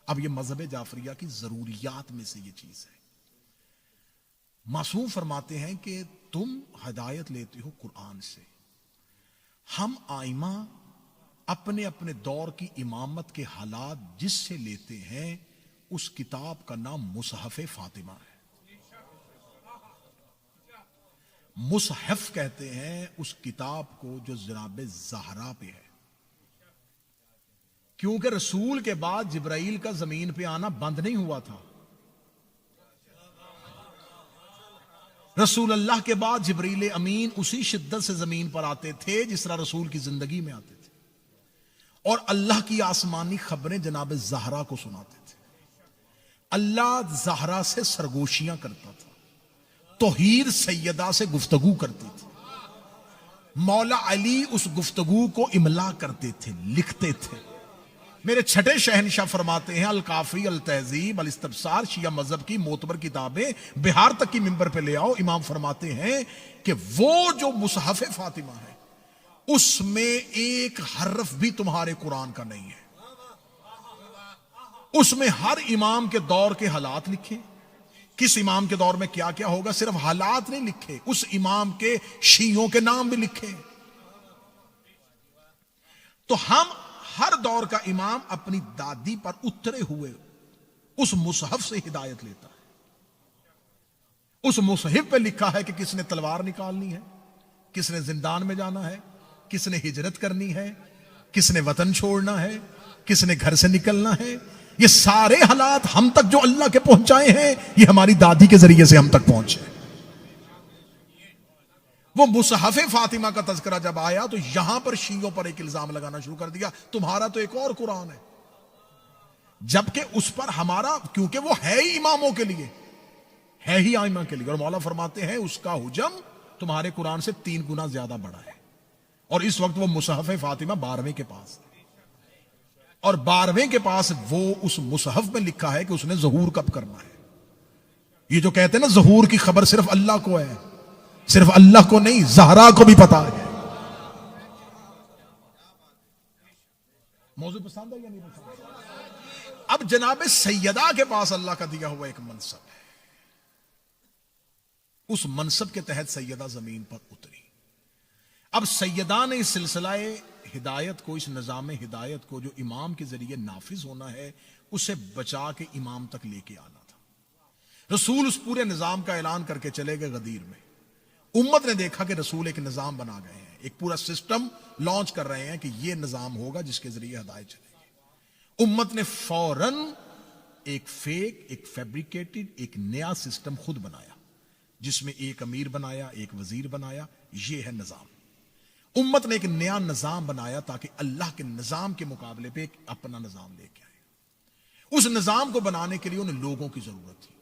اب یہ مذہب جعفریہ کی ضروریات میں سے یہ چیز ہے. معصوم فرماتے ہیں کہ تم ہدایت لیتے ہو قرآن سے, ہم آئمہ اپنے اپنے دور کی امامت کے حالات جس سے لیتے ہیں اس کتاب کا نام مصحف فاطمہ ہے. مصحف کہتے ہیں اس کتاب کو جو جناب زہرا پہ ہے, کیونکہ رسول کے بعد جبرائیل کا زمین پہ آنا بند نہیں ہوا تھا. رسول اللہ کے بعد جبریل امین اسی شدت سے زمین پر آتے تھے جس طرح رسول کی زندگی میں آتے تھے, اور اللہ کی آسمانی خبریں جناب زہرا کو سناتے تھے. اللہ زہرا سے سرگوشیاں کرتا تھا, توحید سیدہ سے گفتگو کرتی تھی, مولا علی اس گفتگو کو املا کرتے تھے, لکھتے تھے. میرے چھٹے شہنشاہ فرماتے ہیں الکافی, التہذیب, الاستبصار شیعہ مذہب کی معتبر کتابیں بہار تک کی منبر پہ لے آؤ. امام فرماتے ہیں کہ وہ جو مصحف فاطمہ ہے اس میں ایک حرف بھی تمہارے قرآن کا نہیں ہے. اس میں ہر امام کے دور کے حالات لکھے, کس امام کے دور میں کیا کیا ہوگا, صرف حالات نہیں لکھے, اس امام کے شیعوں کے نام بھی لکھے. تو ہم ہر دور کا امام اپنی دادی پر اترے ہوئے اس مصحف سے ہدایت لیتا ہے. اس مصحف پہ لکھا ہے کہ کس نے تلوار نکالنی ہے, کس نے زندان میں جانا ہے, کس نے ہجرت کرنی ہے, کس نے وطن چھوڑنا ہے, کس نے گھر سے نکلنا ہے. یہ سارے حالات ہم تک جو اللہ کے پہنچائے ہیں یہ ہماری دادی کے ذریعے سے ہم تک پہنچے. وہ مصحف فاطمہ کا تذکرہ جب آیا تو یہاں پر شیعوں پر ایک الزام لگانا شروع کر دیا, تمہارا تو ایک اور قرآن ہے, جبکہ اس پر ہمارا, کیونکہ وہ ہے ہی اماموں کے لیے, ہے ہی آئمہ کے لیے. اور مولا فرماتے ہیں اس کا حجم تمہارے قرآن سے 3 گنا زیادہ بڑا ہے. اور اس وقت وہ مصحف فاطمہ 12ویں کے پاس, اور 12ویں کے پاس وہ اس مصحف میں لکھا ہے کہ اس نے ظہور کب کرنا ہے. یہ جو کہتے ہیں نا ظہور کی خبر صرف اللہ کو ہے, صرف اللہ کو نہیں زہرا کو بھی پتا ہے. موضوع پسند ہے یا نہیں پسند؟ اب جناب سیدہ کے پاس اللہ کا دیا ہوا ایک منصب ہے, اس منصب کے تحت سیدہ زمین پر اتری. اب سیدہ نے اس سلسلہ ہدایت کو، اس نظام ہدایت کو جو امام کے ذریعے نافذ ہونا ہے، اسے بچا کے امام تک لے کے آنا تھا۔ رسول اس پورے نظام کا اعلان کر کے چلے گئے غدیر میں۔ امت نے دیکھا کہ رسول ایک نظام بنا گئے ہیں، ایک پورا سسٹم لانچ کر رہے ہیں کہ یہ نظام ہوگا جس کے ذریعے ہدایت چلے گی۔ امت نے فوراً ایک فیک، ایک فیبریکیٹڈ، ایک نیا سسٹم خود بنایا، جس میں ایک امیر بنایا، ایک وزیر بنایا۔ یہ ہے نظام۔ امت نے ایک نیا نظام بنایا تاکہ اللہ کے نظام کے مقابلے پہ ایک اپنا نظام لے کے آئے۔ اس نظام کو بنانے کے لیے انہیں لوگوں کی ضرورت تھی۔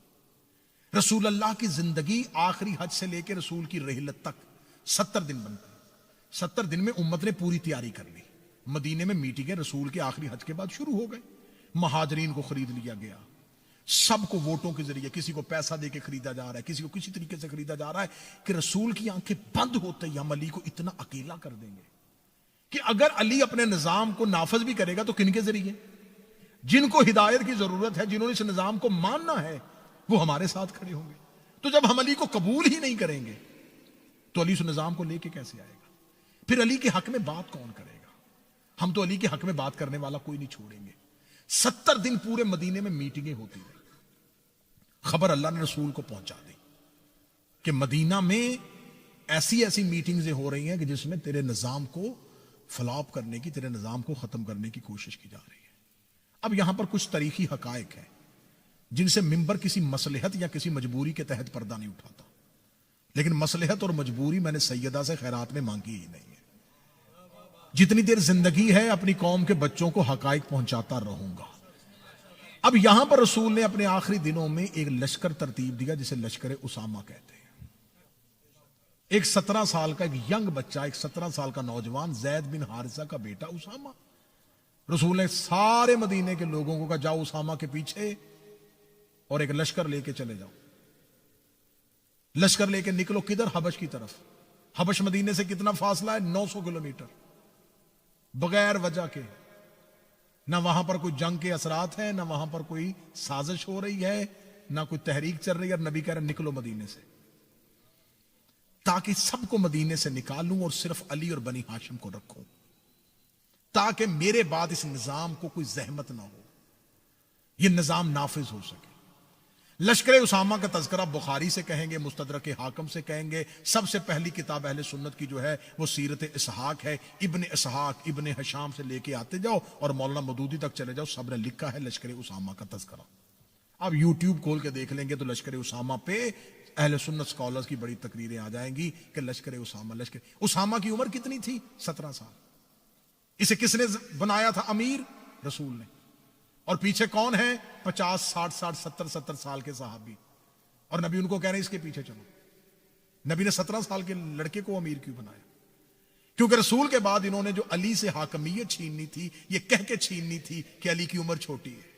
رسول اللہ کی زندگی آخری حج سے لے کے رسول کی رحلت تک 70 دن بن گئے۔ 70 دن میں امت نے پوری تیاری کر لی۔ مدینے میں میٹنگیں رسول کے آخری حج کے بعد شروع ہو گئے۔ مہاجرین کو خرید لیا گیا، سب کو ووٹوں کے ذریعے، کسی کو پیسہ دے کے خریدا جا رہا ہے، کسی کو کسی طریقے سے خریدا جا رہا ہے کہ رسول کی آنکھیں بند ہوتے ہی ہم علی کو اتنا اکیلا کر دیں گے کہ اگر علی اپنے نظام کو نافذ بھی کرے گا تو کن کے ذریعے؟ جن کو ہدایت کی ضرورت ہے، جنہوں نے اس نظام کو ماننا ہے، وہ ہمارے ساتھ کھڑے ہوں گے۔ تو جب ہم علی کو قبول ہی نہیں کریں گے تو علی اس نظام کو لے کے کیسے آئے گا؟ پھر علی کے حق میں بات کون کرے گا؟ ہم تو علی کے حق میں بات کرنے والا کوئی نہیں چھوڑیں گے۔ 70 دن پورے مدینے میں میٹنگیں ہوتی رہی۔ خبر اللہ نے رسول کو پہنچا دی کہ مدینہ میں ایسی ایسی میٹنگز ہو رہی ہیں کہ جس میں تیرے نظام کو فلاپ کرنے کی، تیرے نظام کو ختم کرنے کی کوشش کی جا رہی ہے۔ اب یہاں پر کچھ تاریخی حقائق ہیں جن سے منبر کسی مصلحت یا کسی مجبوری کے تحت پردہ نہیں اٹھاتا، لیکن مصلحت اور مجبوری میں نے سیدہ سے خیرات میں مانگی ہی نہیں ہے۔ جتنی دیر زندگی ہے اپنی قوم کے بچوں کو حقائق پہنچاتا رہوں گا۔ اب یہاں پر رسول نے اپنے آخری دنوں میں ایک لشکر ترتیب دیا جسے لشکر اسامہ کہتے ہیں۔ ایک 17 سال کا ایک ینگ بچہ، ایک 17 سال کا نوجوان، زید بن حارثہ کا بیٹا اسامہ۔ رسول نے سارے مدینے کے لوگوں کو کہا جاؤ اسامہ کے پیچھے اور ایک لشکر لے کے چلے جاؤ۔ لشکر لے کے نکلو کدھر؟ حبش کی طرف۔ حبش مدینے سے کتنا فاصلہ ہے؟ 900 کلومیٹر۔ بغیر وجہ کے، نہ وہاں پر کوئی جنگ کے اثرات ہیں، نہ وہاں پر کوئی سازش ہو رہی ہے، نہ کوئی تحریک چل رہی ہے، اور نبی کہہ رہے نکلو مدینے سے، تاکہ سب کو مدینے سے نکالوں اور صرف علی اور بنی ہاشم کو رکھوں، تاکہ میرے بعد اس نظام کو کوئی زحمت نہ ہو، یہ نظام نافذ ہو سکے۔ لشکر اسامہ کا تذکرہ بخاری سے کہیں گے، مستدرک حاکم سے کہیں گے۔ سب سے پہلی کتاب اہل سنت کی جو ہے وہ سیرت اسحاق ہے۔ ابن اسحاق، ابن حشام سے لے کے آتے جاؤ اور مولانا مودودی تک چلے جاؤ، سب نے لکھا ہے لشکر اسامہ کا تذکرہ۔ آپ یوٹیوب کھول کے دیکھ لیں گے تو لشکر اسامہ پہ اہل سنت سکالرز کی بڑی تقریریں آ جائیں گی کہ لشکر اسامہ کی عمر کتنی تھی؟ 17 سال۔ اسے کس نے بنایا تھا امیر؟ رسول نے۔ اور پیچھے کون ہے؟ 50 60 70 سال کے صحابی، اور نبی ان کو کہہ رہے ہیں اس کے پیچھے چلو۔ نبی نے 17 سال کے لڑکے کو امیر کیوں بنایا؟ کیونکہ رسول کے بعد انہوں نے جو علی سے حاکمیت چھیننی تھی، یہ کہہ کے چھیننی تھی کہ علی کی عمر چھوٹی ہے۔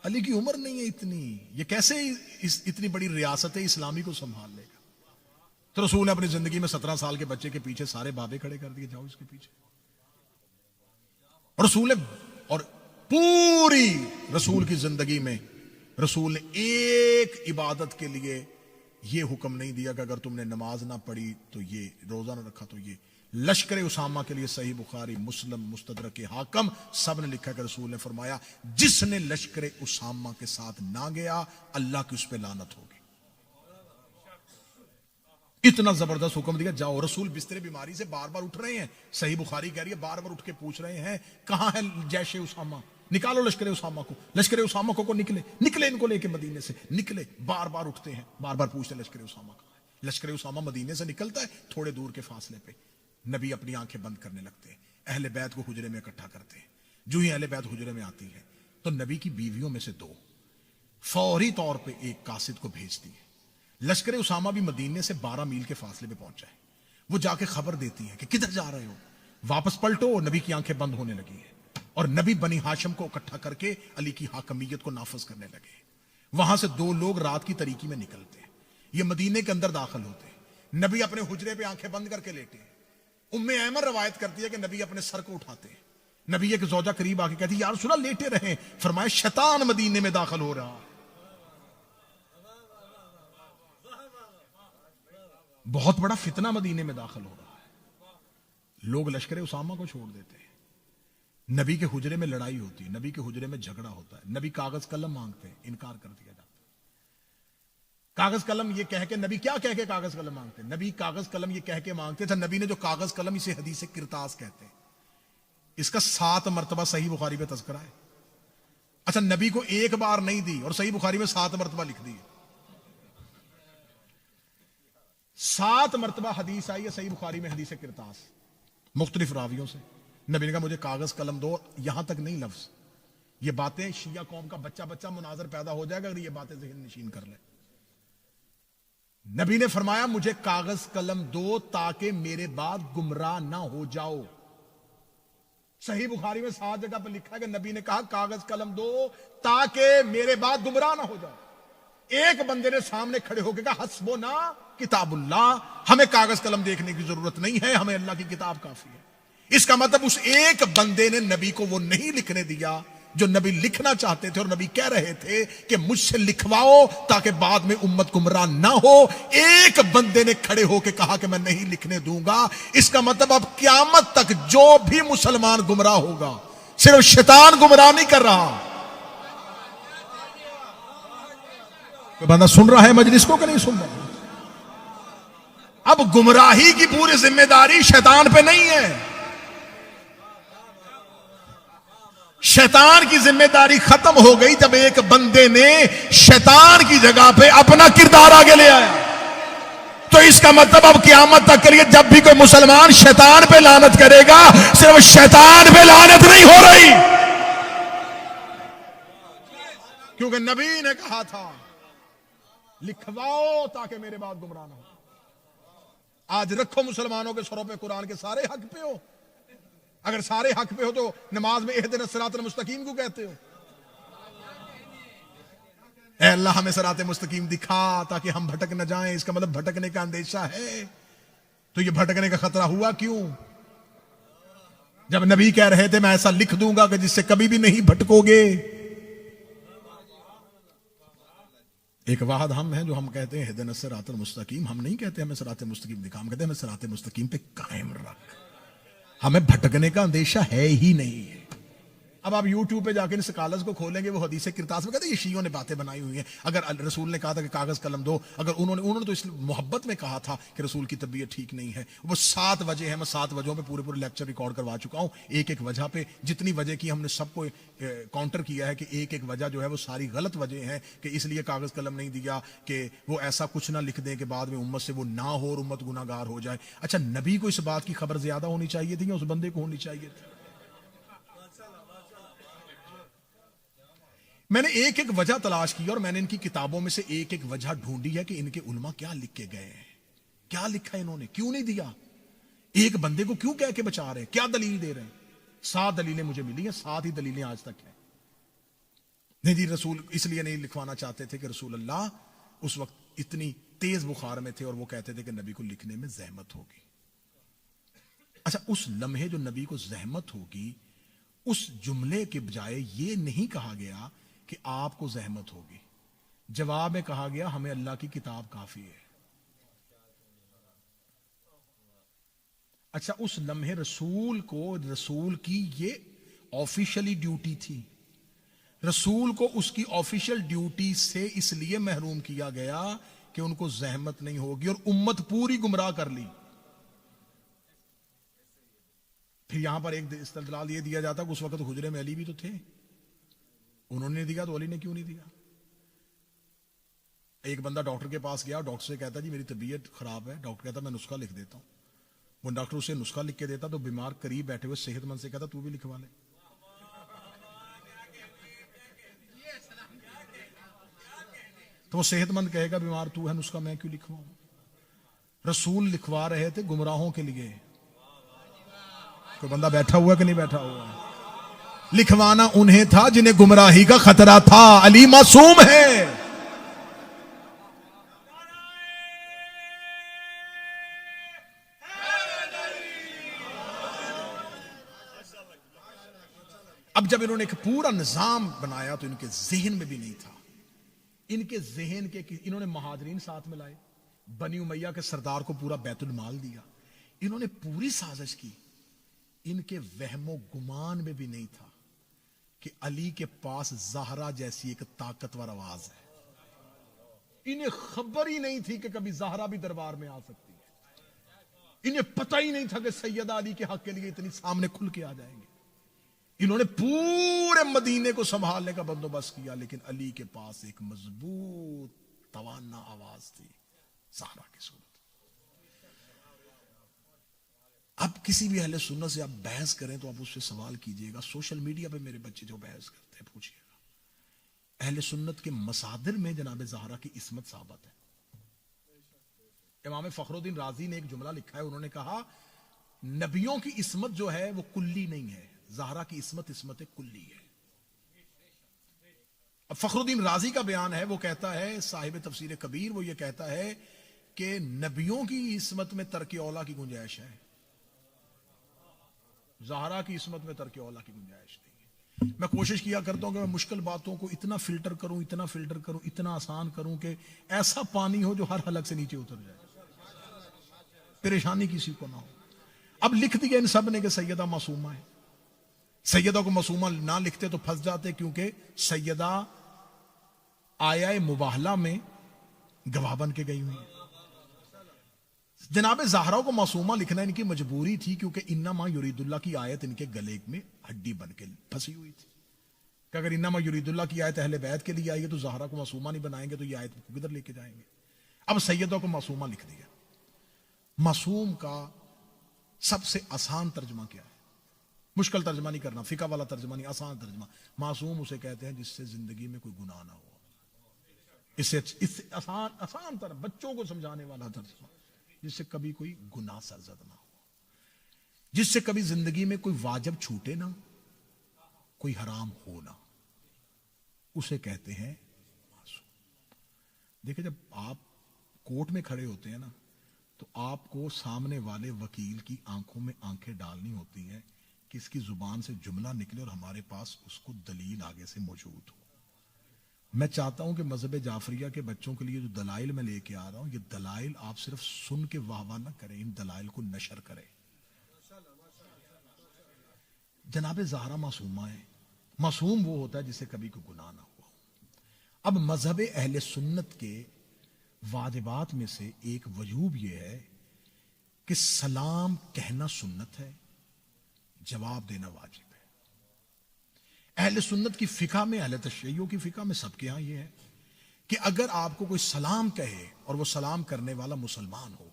علی کی عمر نہیں ہے اتنی، یہ کیسے اتنی بڑی ریاست اسلامی کو سنبھال لے گا؟ تو رسول نے اپنی زندگی میں 17 سال کے بچے کے پیچھے سارے بابے کھڑے کر دیے، جاؤ اس کے پیچھے۔ رسول نے، اور پوری رسول کی زندگی میں رسول نے ایک عبادت کے لیے یہ حکم نہیں دیا کہ اگر تم نے نماز نہ پڑھی تو یہ، روزہ نہ رکھا تو یہ۔ لشکر اسامہ کے لیے صحیح بخاری، مسلم، مستدرک حاکم سب نے لکھا کہ رسول نے فرمایا جس نے لشکر اسامہ کے ساتھ نہ گیا اللہ کی اس پہ لعنت ہوگی۔ اتنا زبردست حکم دیا، جاؤ۔ رسول بستر بیماری سے بار بار اٹھ رہے ہیں، صحیح بخاری کہہ رہی ہے بار بار اٹھ کے پوچھ رہے ہیں کہاں ہے جیش اسامہ، نکالو لشکر اسامہ کو۔ لشکر اسامہ کو نکلے ان کو لے کے مدینے سے نکلے، بار بار اٹھتے ہیں، بار بار پوچھتے ہیں لشکر اسامہ کا۔ لشکر اسامہ مدینے سے نکلتا ہے، تھوڑے دور کے فاصلے پہ نبی اپنی آنکھیں بند کرنے لگتے ہیں، اہل بیت کو حجرے میں اکٹھا کرتے ہیں۔ جو ہی اہل بیت حجرے میں آتی ہے تو نبی کی بیویوں میں سے 2 فوری طور پہ ایک قاصد کو بھیجتی ہے۔ لشکر اسامہ بھی مدینے سے 12 میل کے فاصلے پہ پہنچا ہے۔ وہ جا کے خبر دیتی ہے کہ کدھر جا رہے ہو، واپس پلٹو۔ اور نبی کی آنکھیں بند ہونے لگی ہے، اور نبی بنی ہاشم کو اکٹھا کر کے علی کی حاکمیت کو نافذ کرنے لگے۔ وہاں سے 2 لوگ رات کی تاریکی میں نکلتے ہیں، یہ مدینے کے اندر داخل ہوتے ہیں۔ نبی اپنے حجرے پہ آنکھیں بند کر کے لیٹے ہیں۔ ام ایمن روایت کرتی ہے کہ نبی اپنے سر کو اٹھاتے ہیں۔ نبی ایک زوجہ قریب آ کے کہتی ہے یا رسول اللہ لیٹے رہیں۔ فرمایا شیطان مدینے میں داخل ہو رہا۔ بہت بڑا فتنہ مدینے میں داخل ہو رہا ہے. لوگ لشکر اسامہ کو چھوڑ دیتے ہیں. نبی کے حجرے میں لڑائی ہوتی ہے, نبی کے حجرے میں جھگڑا ہوتا ہے, نبی کاغذ قلم مانگتے ہیں, انکار کر دیا جاتا ہے. کاغذ قلم یہ کہہ کے, نبی کیا کہہ کے کاغذ قلم مانگتے ہیں؟ نبی کاغذ قلم یہ کہہ کے مانگتے تھے. نبی نے جو کاغذ قلم, اسے حدیث کرتاس کہتے ہیں. اس کا 7 مرتبہ صحیح بخاری میں تذکرہ ہے. اچھا, نبی کو ایک بار نہیں دی اور صحیح بخاری میں 7 مرتبہ لکھ دی. 7 مرتبہ حدیث آئی ہے صحیح بخاری میں, حدیث کرتاس, مختلف راویوں سے. نبی نے کہا مجھے کاغذ قلم دو. یہاں تک نہیں لفظ, یہ باتیں شیعہ قوم کا بچہ مناظر پیدا ہو جائے گا اگر یہ باتیں ذہن نشین کر لیں. نبی نے فرمایا مجھے کاغذ قلم دو تاکہ میرے بعد گمراہ نہ ہو جاؤ. صحیح بخاری میں 7 جگہ پر لکھا ہے کہ نبی نے کہا کاغذ قلم دو تاکہ میرے بعد گمراہ نہ ہو جاؤ. ایک بندے نے سامنے کھڑے ہو کے کہا حسبنا کتاب اللہ, ہمیں کاغذ قلم دیکھنے کی ضرورت نہیں ہے, ہمیں اللہ کی کتاب کافی ہے. اس کا مطلب اس ایک بندے نے نبی کو وہ نہیں لکھنے دیا جو نبی لکھنا چاہتے تھے, اور نبی کہہ رہے تھے کہ مجھ سے لکھواؤ تاکہ بعد میں امت گمراہ نہ ہو. ایک بندے نے کھڑے ہو کے کہا کہ میں نہیں لکھنے دوں گا. اس کا مطلب اب قیامت تک جو بھی مسلمان گمراہ ہوگا صرف شیطان گمراہ نہیں کر رہا. کوئی بندہ سن رہا ہے مجلس کو کہ نہیں سن رہا؟ اب گمراہی کی پوری ذمہ داری شیطان پہ نہیں ہے. شیطان کی ذمہ داری ختم ہو گئی جب ایک بندے نے شیطان کی جگہ پہ اپنا کردار آگے لے آیا. تو اس کا مطلب اب قیامت تک کے لیے جب بھی کوئی مسلمان شیطان پہ لعنت کرے گا صرف شیطان پہ لعنت نہیں ہو رہی, کیونکہ نبی نے کہا تھا لکھواؤ تاکہ میرے بعد گمراہ نہ ہو. آج رکھو مسلمانوں کے سروں پہ قرآن کے سارے حق پہ ہو. اگر سارے حق پہ ہو تو نماز میں اہدنا الصراط المستقیم کو کہتے ہو؟ اے اللہ ہمیں صراط مستقیم دکھا تاکہ ہم بھٹک نہ جائیں. اس کا مطلب بھٹکنے کا اندیشہ ہے. تو یہ بھٹکنے کا خطرہ ہوا کیوں جب نبی کہہ رہے تھے میں ایسا لکھ دوں گا کہ جس سے کبھی بھی نہیں بھٹکو گے. ایک واحد ہم ہیں جو ہم کہتے ہیں اہدنا الصراط المستقیم. ہم نہیں کہتے ہمیں صراط مستقیم دکھا, ہم کہتے ہیں ہمیں صراط مستقیم پہ قائم رکھ. ہمیں بھٹکنے کا اندیشہ ہے ہی نہیں ہے. اب آپ یوٹیوب پہ جا کے ان سکالرز کو کھولیں گے, وہ حدیث کرتاس میں کہتے ہیں یہ شیعوں نے باتیں بنائی ہوئی ہیں. اگر رسول نے کہا تھا کہ کاغذ قلم دو, اگر انہوں نے تو اس محبت میں کہا تھا کہ رسول کی طبیعت ٹھیک نہیں ہے. وہ 7 وجہ ہیں, میں 7 وجہوں پہ پورے لیکچر ریکارڈ کروا چکا ہوں. ایک ایک وجہ پہ جتنی وجہ کی ہم نے سب کو کاؤنٹر کیا ہے کہ ایک ایک وجہ جو ہے وہ ساری غلط وجہ ہیں کہ اس لیے کاغذ قلم نہیں دیا کہ وہ ایسا کچھ نہ لکھ دیں کہ بعد میں امت سے وہ نہ ہو اور امت گناہ گار ہو جائے. اچھا, نبی کو اس بات کی خبر زیادہ ہونی چاہیے تھی یا اس بندے کو ہونی چاہیے تھی؟ میں نے ایک ایک وجہ تلاش کی اور میں نے ان کی کتابوں میں سے ایک ایک وجہ ڈھونڈی ہے کہ ان کے علماء کیا لکھ کے گئے ہیں, کیا لکھا ہے انہوں نے, کیوں نہیں دیا, ایک بندے کو کیوں کہہ کے بچا رہے ہیں, کیا دلیل دے رہے ہیں. 7 دلیلیں مجھے ملی ہیں, 7 ہی دلیلیں آج تک ہیں. نہیں جی رسول اس لیے نہیں لکھوانا چاہتے تھے کہ رسول اللہ اس وقت اتنی تیز بخار میں تھے اور وہ کہتے تھے کہ نبی کو لکھنے میں زحمت ہوگی. اچھا, اس لمحے جو نبی کو زحمت ہوگی اس جملے کے بجائے یہ نہیں کہا گیا کہ آپ کو زحمت ہوگی. جواب میں کہا گیا ہمیں اللہ کی کتاب کافی ہے. اچھا, اس لمحے رسول کی یہ آفیشلی ڈیوٹی تھی. رسول کو اس کی آفیشل ڈیوٹی سے اس لیے محروم کیا گیا کہ ان کو زحمت نہیں ہوگی اور امت پوری گمراہ کر لی. پھر یہاں پر ایک استدلال یہ دیا جاتا کہ اس وقت حجرے میں علی بھی تو تھے, انہوں نے دیا تو علی نے کیوں نہیں دیا. ایک بندہ ڈاکٹر کے پاس گیا, ڈاکٹر سے کہتا جی میری طبیعت خراب ہے. ڈاکٹر کہتا میں نسخہ لکھ دیتا ہوں. وہ ڈاکٹر اسے نسخہ لکھ کے دیتا تو بیمار قریب بیٹھے ہوئے صحت مند سے کہتا تو بھی لکھوا لے. تو وہ صحت مند کہے گا بیمار تو ہے, نسخہ میں کیوں لکھواؤں. رسول لکھوا رہے تھے گمراہوں کے لیے. کوئی بندہ بیٹھا ہوا کہ نہیں بیٹھا ہوا؟ لکھوانا انہیں تھا جنہیں گمراہی کا خطرہ تھا. علی معصوم ہے. اب جب انہوں نے ایک پورا نظام بنایا تو ان کے ذہن میں بھی نہیں تھا. ان کے ذہن کے انہوں نے مہاجرین ساتھ میں لائے, بنی امیہ کے سردار کو پورا بیت المال دیا. انہوں نے پوری سازش کی. ان کے وہم و گمان میں بھی نہیں تھا کہ علی کے پاس زہرا جیسی ایک طاقتور آواز ہے. انہیں خبر ہی نہیں تھی کہ کبھی زہرا بھی دربار میں آ سکتی ہے. انہیں پتہ ہی نہیں تھا کہ سیدہ علی کے حق کے لیے اتنی سامنے کھل کے آ جائیں گے. انہوں نے پورے مدینے کو سنبھالنے کا بندوبست کیا, لیکن علی کے پاس ایک مضبوط توانا آواز تھی زہرا کی صورت. اب کسی بھی اہل سنت سے آپ بحث کریں تو آپ اس سے سوال کیجئے گا. سوشل میڈیا پہ میرے بچے جو بحث کرتے ہیں پوچھئے گا, اہل سنت کے مصادر میں جناب زہرا کی عصمت ثابت ہے. امام فخر الدین رازی نے ایک جملہ لکھا ہے, انہوں نے کہا نبیوں کی عصمت جو ہے وہ کلی نہیں ہے, زہرا کی عصمت کلی ہے. اب فخر الدین رازی کا بیان ہے, وہ کہتا ہے, صاحب تفسیر کبیر, وہ یہ کہتا ہے کہ نبیوں کی عصمت میں ترک اولا کی گنجائش ہے, زہرا کی عصمت میں ترک اولا کی گنجائش نہیں ہے. میں کوشش کیا کرتا ہوں کہ میں مشکل باتوں کو اتنا فلٹر کروں, اتنا آسان کروں کہ ایسا پانی ہو جو ہر حلق سے نیچے اتر جائے, پریشانی کسی کو نہ ہو. اب لکھ دیا ان سب نے کہ سیدہ معصومہ ہے. سیدہ کو معصومہ نہ لکھتے تو پھنس جاتے, کیونکہ سیدہ آیا مباہلہ میں گواہ بن کے گئی ہوئی ہے. جناب زہرا کو معصومہ لکھنا ان کی مجبوری تھی, کیونکہ انما یرید اللہ کی آیت ان کے گلے میں ہڈی بن کے پھنسی ہوئی تھی کہ اگر انما یرید اللہ کی آیت اہل بیت کے لیے آئی ہے تو زہرا کو معصومہ نہیں بنائیں گے تو یہ آیت کدھر لے کے جائیں گے. اب سیدہ کو معصومہ لکھ دیا. معصوم کا سب سے آسان ترجمہ کیا ہے؟ مشکل ترجمہ نہیں کرنا, فقہ والا ترجمہ نہیں, آسان ترجمہ. معصوم اسے کہتے ہیں جس سے زندگی میں کوئی گناہ نہ ہو. اس سے آسان طرح بچوں کو سمجھانے والا ترجمہ, جس سے کبھی کوئی گناہ سرزد نہ ہو, جس سے کبھی زندگی میں کوئی واجب چھوٹے نہ, کوئی حرام ہو نہ, اسے کہتے ہیں معصوم. دیکھیں جب آپ کورٹ میں کھڑے ہوتے ہیں نا تو آپ کو سامنے والے وکیل کی آنکھوں میں آنکھیں ڈالنی ہوتی ہیں کہ اس کی زبان سے جملہ نکلے اور ہمارے پاس اس کو دلیل آگے سے موجود ہو. میں چاہتا ہوں کہ مذہب جعفریہ کے بچوں کے لیے جو دلائل میں لے کے آ رہا ہوں, یہ دلائل آپ صرف سن کے واہ واہ نہ کریں, ان دلائل کو نشر کریں. جناب زہرا معصومہ ہے. معصوم وہ ہوتا ہے جسے کبھی کوئی گناہ نہ ہوا. اب مذہب اہل سنت کے واجبات میں سے ایک وجوب یہ ہے کہ سلام کہنا سنت ہے, جواب دینا واجب ہے. اہل سنت کی فقہ میں, اہل تشیعوں کی فقہ میں, سب کے ہاں یہ ہے کہ اگر آپ کو کوئی سلام کہے اور وہ سلام کرنے والا مسلمان ہو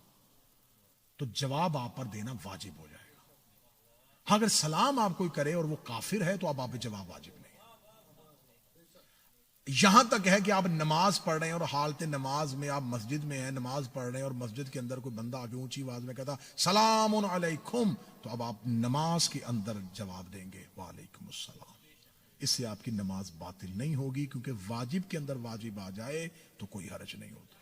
تو جواب آپ پر دینا واجب ہو جائے گا. ہاں اگر سلام آپ کوئی کرے اور وہ کافر ہے تو اب آپ پہ جواب واجب نہیں. یہاں تک ہے کہ آپ نماز پڑھ رہے ہیں اور حالت نماز میں آپ مسجد میں ہیں, نماز پڑھ رہے ہیں اور مسجد کے اندر کوئی بندہ آگے اونچی آواز میں کہتا سلام علیکم, تو اب آپ نماز کے اندر جواب دیں گے وعلیکم السلام. اس سے آپ کی نماز باطل نہیں ہوگی, کیونکہ واجب کے اندر واجب آ جائے تو کوئی حرج نہیں ہوتا.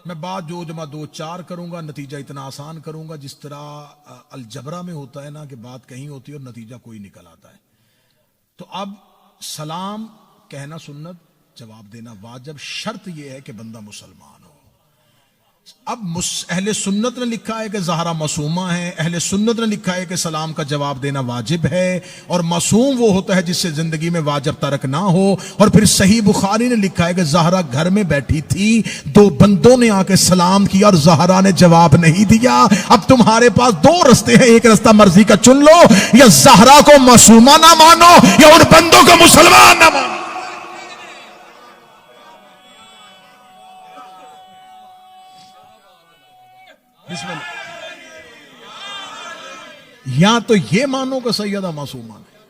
میں بات جو جمع 2-4 کروں گا, نتیجہ اتنا آسان کروں گا جس طرح الجبرا میں ہوتا ہے نا کہ بات کہیں ہوتی ہے اور نتیجہ کوئی نکل آتا ہے. تو اب سلام کہنا سنت, جواب دینا واجب, شرط یہ ہے کہ بندہ مسلمان ہو. اب اہل سنت نے لکھا ہے کہ زہرا معصومہ ہے, اہل سنت نے لکھا ہے کہ سلام کا جواب دینا واجب ہے, اور معصوم وہ ہوتا ہے جس سے زندگی میں واجب ترک نہ ہو. اور پھر صحیح بخاری نے لکھا ہے کہ زہرا گھر میں بیٹھی تھی, 2 بندوں نے آ کے سلام کیا اور زہرا نے جواب نہیں دیا. اب تمہارے پاس 2 رستے ہیں, ایک رستہ مرضی کا چن لو, یا زہرا کو معصومہ نہ مانو یا ان بندوں کو مسلمان نہ مانو. بسم اللہ. یا تو یہ مانو کہ سیدہ معصومہ نہیں,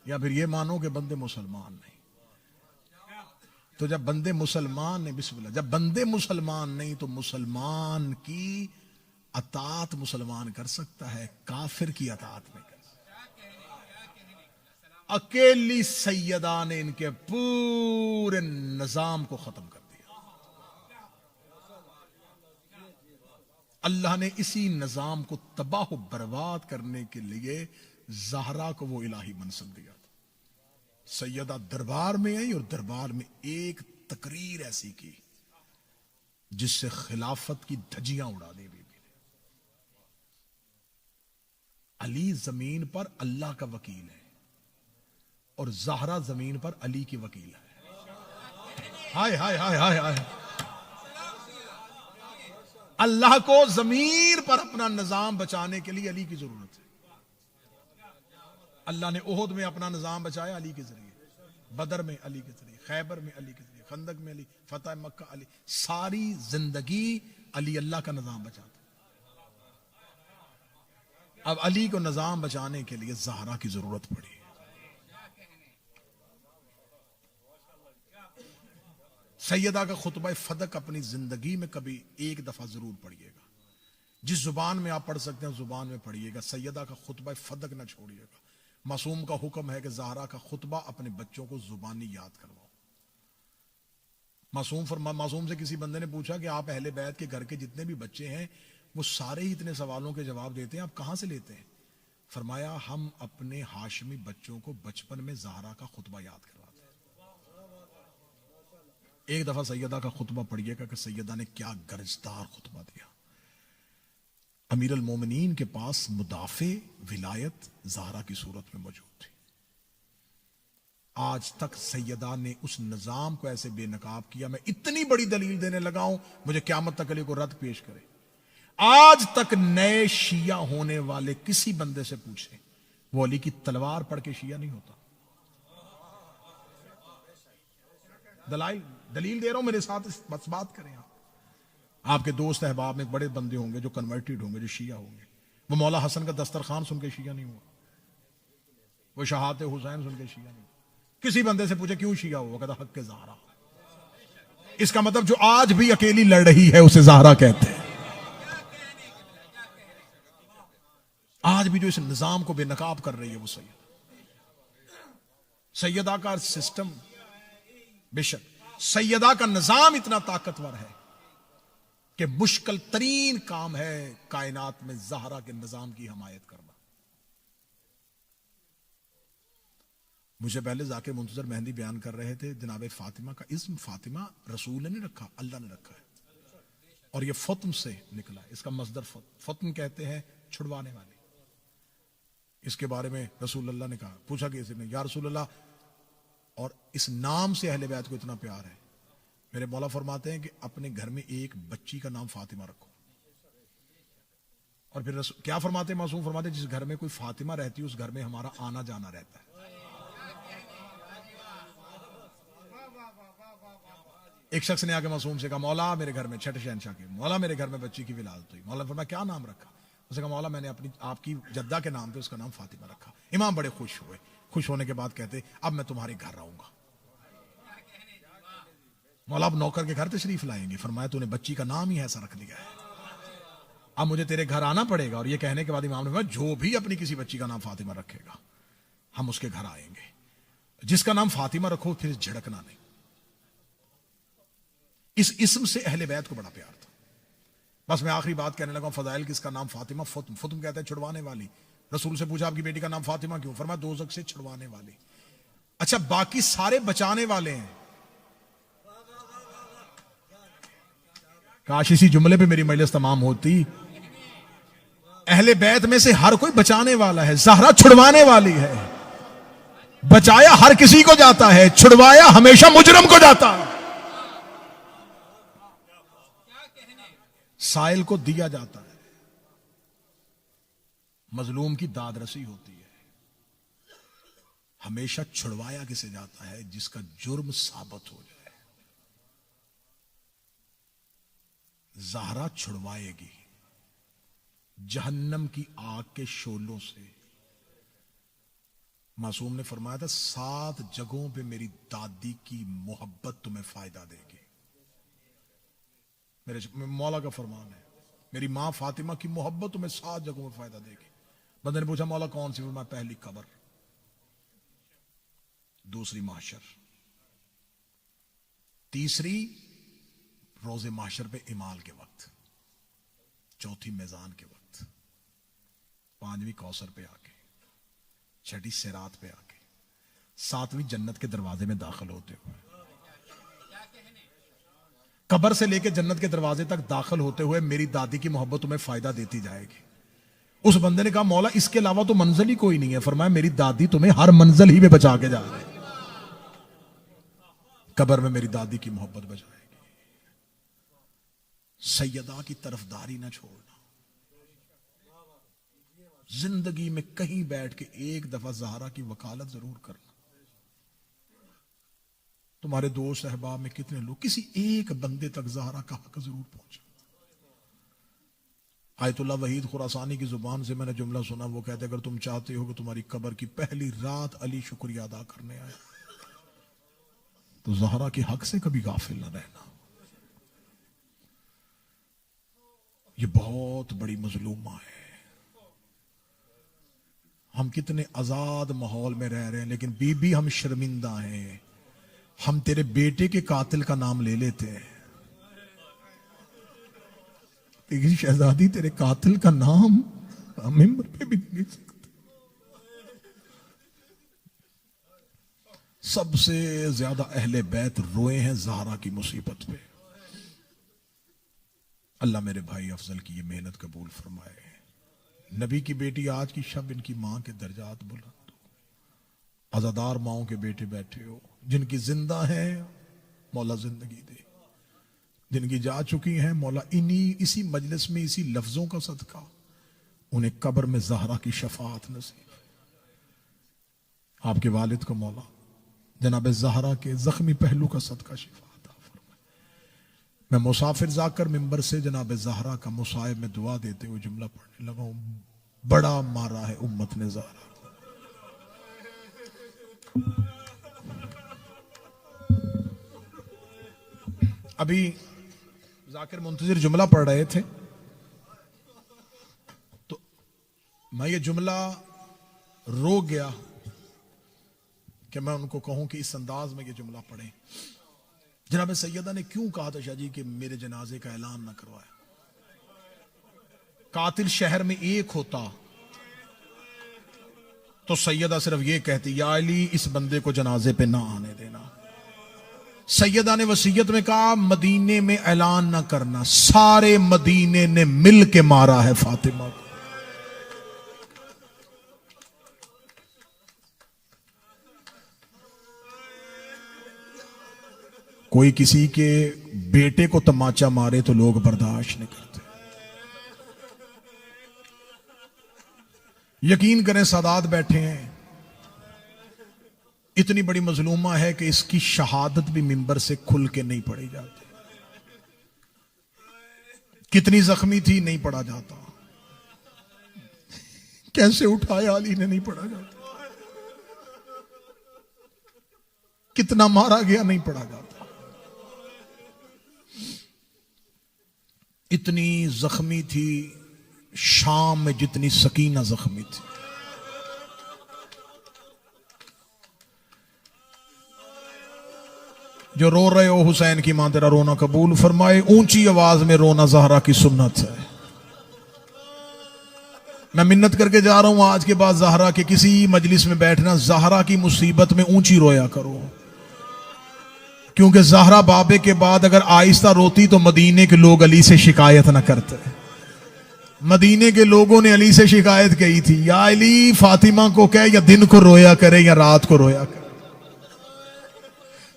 یا پھر یہ مانو کہ بندے مسلمان نہیں. تو جب بندے مسلمان نہیں, بسم اللہ, جب بندے مسلمان نہیں تو مسلمان کی اطاعت مسلمان کر سکتا ہے, کافر کی اطاعت نہیں کر سکتا. اکیلی سیدہ نے ان کے پورے نظام کو ختم کر دیا. اللہ نے اسی نظام کو تباہ و برباد کرنے کے لیے زہرا کو وہ الہی منصب دیا تھا. سیدہ دربار میں آئی اور دربار میں ایک تقریر ایسی کی جس سے خلافت کی دھجیاں اڑا دی. بی بی نے علی زمین پر اللہ کا وکیل ہے اور زہرا زمین پر علی کی وکیل ہے. ہائے ہائے ہائے ہائے ہائے. اللہ کو زمین پر اپنا نظام بچانے کے لیے علی کی ضرورت ہے. اللہ نے احد میں اپنا نظام بچایا علی کے ذریعے، بدر میں علی کے ذریعے، خیبر میں علی کے ذریعے، خندق میں علی، فتح مکہ علی. ساری زندگی علی اللہ کا نظام بچاتا. اب علی کو نظام بچانے کے لیے زہرا کی ضرورت پڑی. سیدہ کا خطبہ فدق اپنی زندگی میں کبھی ایک دفعہ ضرور پڑھیے گا. جس زبان میں آپ پڑھ سکتے ہیں زبان میں پڑھیے گا. سیدہ کا خطبہ فدق نہ چھوڑیے گا. معصوم کا حکم ہے کہ زہرا کا خطبہ اپنے بچوں کو زبانی یاد کرواؤ. معصوم سے کسی بندے نے پوچھا کہ آپ اہل بیت کے گھر کے جتنے بھی بچے ہیں وہ سارے ہی اتنے سوالوں کے جواب دیتے ہیں، آپ کہاں سے لیتے ہیں؟ فرمایا ہم اپنے ہاشمی بچوں کو بچپن میں زہرا کا خطبہ یاد کرواتے ہیں. ایک دفعہ سیدہ کا خطبہ پڑھیے گا کہ سیدہ نے کیا گرجدار خطبہ دیا. امیر المومنین کے پاس مدافع ولایت زہرا کی صورت میں موجود تھی. آج تک سیدہ نے اس نظام کو ایسے بے نقاب کیا، میں اتنی بڑی دلیل دینے لگا ہوں مجھے قیامت تک علی کو رد پیش کرے. آج تک نئے شیعہ ہونے والے کسی بندے سے پوچھیں وہ علی کی تلوار پڑھ کے شیعہ نہیں ہوتا. دلیل دے رہا ہوں، میرے ساتھ بس بات کریں. آپ کے دوست احباب میں بڑے بندے ہوں گے جو کنورٹڈ ہوں گے، جو شیعہ ہوں گے. وہ مولا حسن کا دسترخوان سن کے شیعہ نہیں ہوا، وہ شہادت حسین سن کے شیعہ نہیں ہوا. کسی بندے سے پوچھے کیوں شیعہ ہوا، کہتا حق کے زہرا. اس کا مطلب جو آج بھی اکیلی لڑ رہی ہے اسے زہرا کہتے ہیں. آج بھی جو اس نظام کو بے نقاب کر رہی ہے وہ سیدہ کا سسٹم. بے شک سیدہ کا نظام اتنا طاقتور ہے کہ مشکل ترین کام ہے کائنات میں زہرا کے نظام کی حمایت کرنا. مجھے پہلے ذاکر منتظر مہندی بیان کر رہے تھے جناب فاطمہ کا اسم فاطمہ رسول نے نہیں رکھا، اللہ نے رکھا ہے، اور یہ فطم سے نکلا. اس کا مصدر فطم کہتے ہیں چھڑوانے والی. اس کے بارے میں رسول اللہ نے کہا، پوچھا کہ اس نے یا رسول اللہ، اور اس نام سے اہل بیت کو اتنا پیار ہے. میرے مولا فرماتے ہیں کہ اپنے گھر میں ایک بچی کا نام فاطمہ رکھو. اور پھر کیا فرماتے ہیں معصوم؟ فرماتے ہیں جس گھر میں کوئی فاطمہ رہتی ہے اس گھر میں ہمارا آنا جانا رہتا ہے. ایک شخص نے آ کے معصوم سے کہا مولا میرے گھر میں چھٹے شہنشاہ کے، مولا میرے گھر میں بچی کی ولادت ہوئی. مولا نے فرمایا کیا نام رکھا؟ اس نے کہا مولا میں نے اپنی آپ کی جدہ کے نام پہ اس کا نام فاطمہ رکھا. امام بڑے خوش ہوئے. خوش ہونے کے بعد کہتے اب میں تمہارے گھر رہوں گا. مولا اب نوکر کے گھر تشریف لائیں گے. فرمایا تو نے بچی کا نام ہی ایسا رکھ لیا ہے، اب مجھے تیرے گھر آنا پڑے گا. اور یہ کہنے کے بعد امام نے فرمایا جو بھی اپنی کسی بچی کا نام فاطمہ رکھے گا ہم اس کے گھر آئیں گے. جس کا نام فاطمہ رکھو پھر جھڑکنا نہیں. اس اسم سے اہل بیت کو بڑا پیار تھا. بس میں آخری بات کہنے لگا ہوں. فضائل کس کا نام فاطمہ. فطم کہتے ہیں چھڑوانے والی. رسول سے پوچھا آپ کی بیٹی کا نام فاطمہ کیوں؟ فرمایا دوزخ سے چھڑوانے والی. اچھا باقی سارے بچانے والے ہیں. کاش اسی جملے پہ میری مجلس تمام ہوتی. اہل بیت میں سے ہر کوئی بچانے والا ہے. زہرا چھڑوانے والی ہے. بچایا ہر کسی کو جاتا ہے، چھڑوایا ہمیشہ مجرم کو جاتا ہے. سائل کو دیا جاتا ہے، مظلوم کی داد رسی ہوتی ہے. ہمیشہ چھڑوایا کسے جاتا ہے؟ جس کا جرم ثابت ہو جائے. زہرا چھڑوائے گی جہنم کی آگ کے شعلوں سے. معصوم نے فرمایا تھا 7 جگہوں پہ میری دادی کی محبت تمہیں فائدہ دے گی. میرے مولا کا فرمان ہے میری ماں فاطمہ کی محبت تمہیں 7 جگہوں پہ فائدہ دے گی. بندے نے پوچھا مولا کون سی؟ فرمایا پہلی قبر، دوسری محشر، تیسری روز محشر پہ امال کے وقت، چوتھی میزان کے وقت، پانچویں کوثر پہ آ کے، چھٹی صراط پہ آ کے، 7ویں جنت کے دروازے میں داخل ہوتے ہوئے، قبر سے لے کے جنت کے دروازے تک داخل ہوتے ہوئے میری دادی کی محبت تمہیں فائدہ دیتی جائے گی۔ اس بندے نے کہا مولا اس کے علاوہ تو منزل ہی کوئی نہیں ہے۔ فرمایا میری دادی تمہیں ہر منزل ہی میں بچا کے جا رہی ہے، قبر میں میری دادی کی محبت بچائے گی۔ سیدہ کی طرفداری نہ چھوڑنا، زندگی میں کہیں بیٹھ کے ایک دفعہ زہرا کی وکالت ضرور کرنا۔ تمہارے دوست احباب میں کتنے لوگ کسی ایک بندے تک زہرا کا حق ضرور پہنچا۔ آیت اللہ وحید خراسانی کی زبان سے میں نے جملہ سنا، وہ کہتے اگر تم چاہتے ہو کہ تمہاری قبر کی پہلی رات علی شکریہ ادا کرنے آئے تو زہرا کے حق سے کبھی غافل نہ رہنا۔ یہ بہت بڑی مظلومہ ہے۔ ہم کتنے آزاد ماحول میں رہ رہے ہیں، لیکن بی بی ہم شرمندہ ہیں۔ ہم تیرے بیٹے کے قاتل کا نام لے لیتے ہیں، لیکن شہزادی تیرے قاتل کا نام ممبر پہ بھی نہیں لے سکتے۔ سب سے زیادہ اہل بیت روئے ہیں زہرا کی مصیبت پہ۔ اللہ میرے بھائی افضل کی یہ محنت قبول فرمائے۔ نبی کی بیٹی آج کی شب ان کی ماں کے درجات بلند ہو۔ عزادار ماؤں کے بیٹے بیٹھے ہو، جن کی زندہ ہیں مولا زندگی دے، جن کی جا چکی ہیں مولا اسی مجلس میں اسی لفظوں کا صدقہ انہیں قبر میں زہرا کی شفاعت نصیب۔ آپ کے والد کو مولا جناب زہرا کے زخمی پہلو کا صدقہ شفا عطا فرمائے۔ میں مسافر جا کر ممبر سے جناب زہرا کا مصائب میں دعا دیتے ہوئے جملہ پڑھنے لگا ہوں، بڑا مارا ہے امت نے زہرا۔ ابھی ذاکر منتظر جملہ پڑھ رہے تھے تو میں یہ جملہ رو گیا کہ میں ان کو کہوں کہ اس انداز میں یہ جملہ پڑھیں۔ جناب سیدہ نے کیوں کہا تھا شاہ جی کہ میرے جنازے کا اعلان نہ کروایا؟ قاتل شہر میں ایک ہوتا تو سیدہ صرف یہ کہتی یا علی اس بندے کو جنازے پہ نہ آنے دینا۔ سیدہ نے وصیت میں کہا مدینے میں اعلان نہ کرنا، سارے مدینے نے مل کے مارا ہے فاطمہ کو۔ کوئی کسی کے بیٹے کو تماچا مارے تو لوگ برداشت نہیں کرتے۔ یقین کریں سادات بیٹھے ہیں، اتنی بڑی مظلومہ ہے کہ اس کی شہادت بھی منبر سے کھل کے نہیں پڑھی جاتی۔ کتنی زخمی تھی نہیں پڑھا جاتا، کیسے اٹھایا علی نے نہیں پڑھا جاتا، کتنا مارا گیا نہیں پڑھا جاتا۔ اتنی زخمی تھی شام میں جتنی سکینہ زخمی تھی۔ جو رو رہے ہو حسین کی ماں تیرا رونا قبول فرمائے۔ اونچی آواز میں رونا زہرا کی سنت ہے۔ میں منت کر کے جا رہا ہوں آج کے بعد زہرا کے کسی مجلس میں بیٹھنا، زہرا کی مصیبت میں اونچی رویا کرو، کیونکہ زہرا بابے کے بعد اگر آہستہ روتی تو مدینے کے لوگ علی سے شکایت نہ کرتے۔ مدینے کے لوگوں نے علی سے شکایت کی تھی یا علی فاطمہ کو کہے یا دن کو رویا کرے یا رات کو رویا کرے۔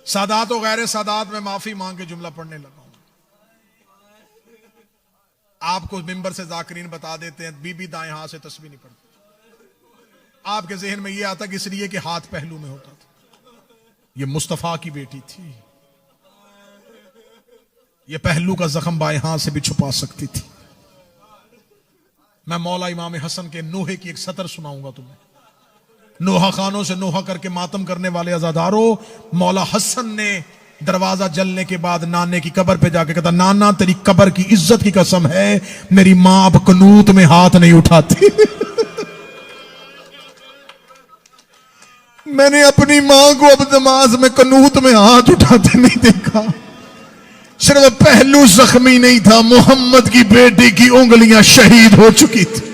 سادات و غیر سادات میں معافی مانگ کے جملہ پڑھنے لگا ہوں۔ آپ کو ممبر سے ذاکرین بتا دیتے ہیں بی بی دائیں ہاتھ سے تسبیح نہیں پڑھتی۔ آپ کے ذہن میں یہ آتا کہ اس لیے کہ ہاتھ پہلو میں ہوتا تھا۔ یہ مصطفیٰ کی بیٹی تھی، یہ پہلو کا زخم بائیں ہاتھ سے بھی چھپا سکتی تھی۔ میں مولا امام حسن کے نوحے کی ایک سطر سناؤں گا تمہیں۔ نوحہ خانوں سے نوحہ کر کے ماتم کرنے والے عزاداروں، مولا حسن نے دروازہ جلنے کے بعد نانے کی قبر پہ جا کے کہتا نانا تیری قبر کی عزت کی قسم ہے میری ماں اب قنوت میں ہاتھ نہیں اٹھاتی۔ میں نے اپنی ماں کو اب نماز میں قنوت میں ہاتھ اٹھاتے نہیں دیکھا۔ صرف پہلو زخمی نہیں تھا، محمد کی بیٹی کی انگلیاں شہید ہو چکی تھی۔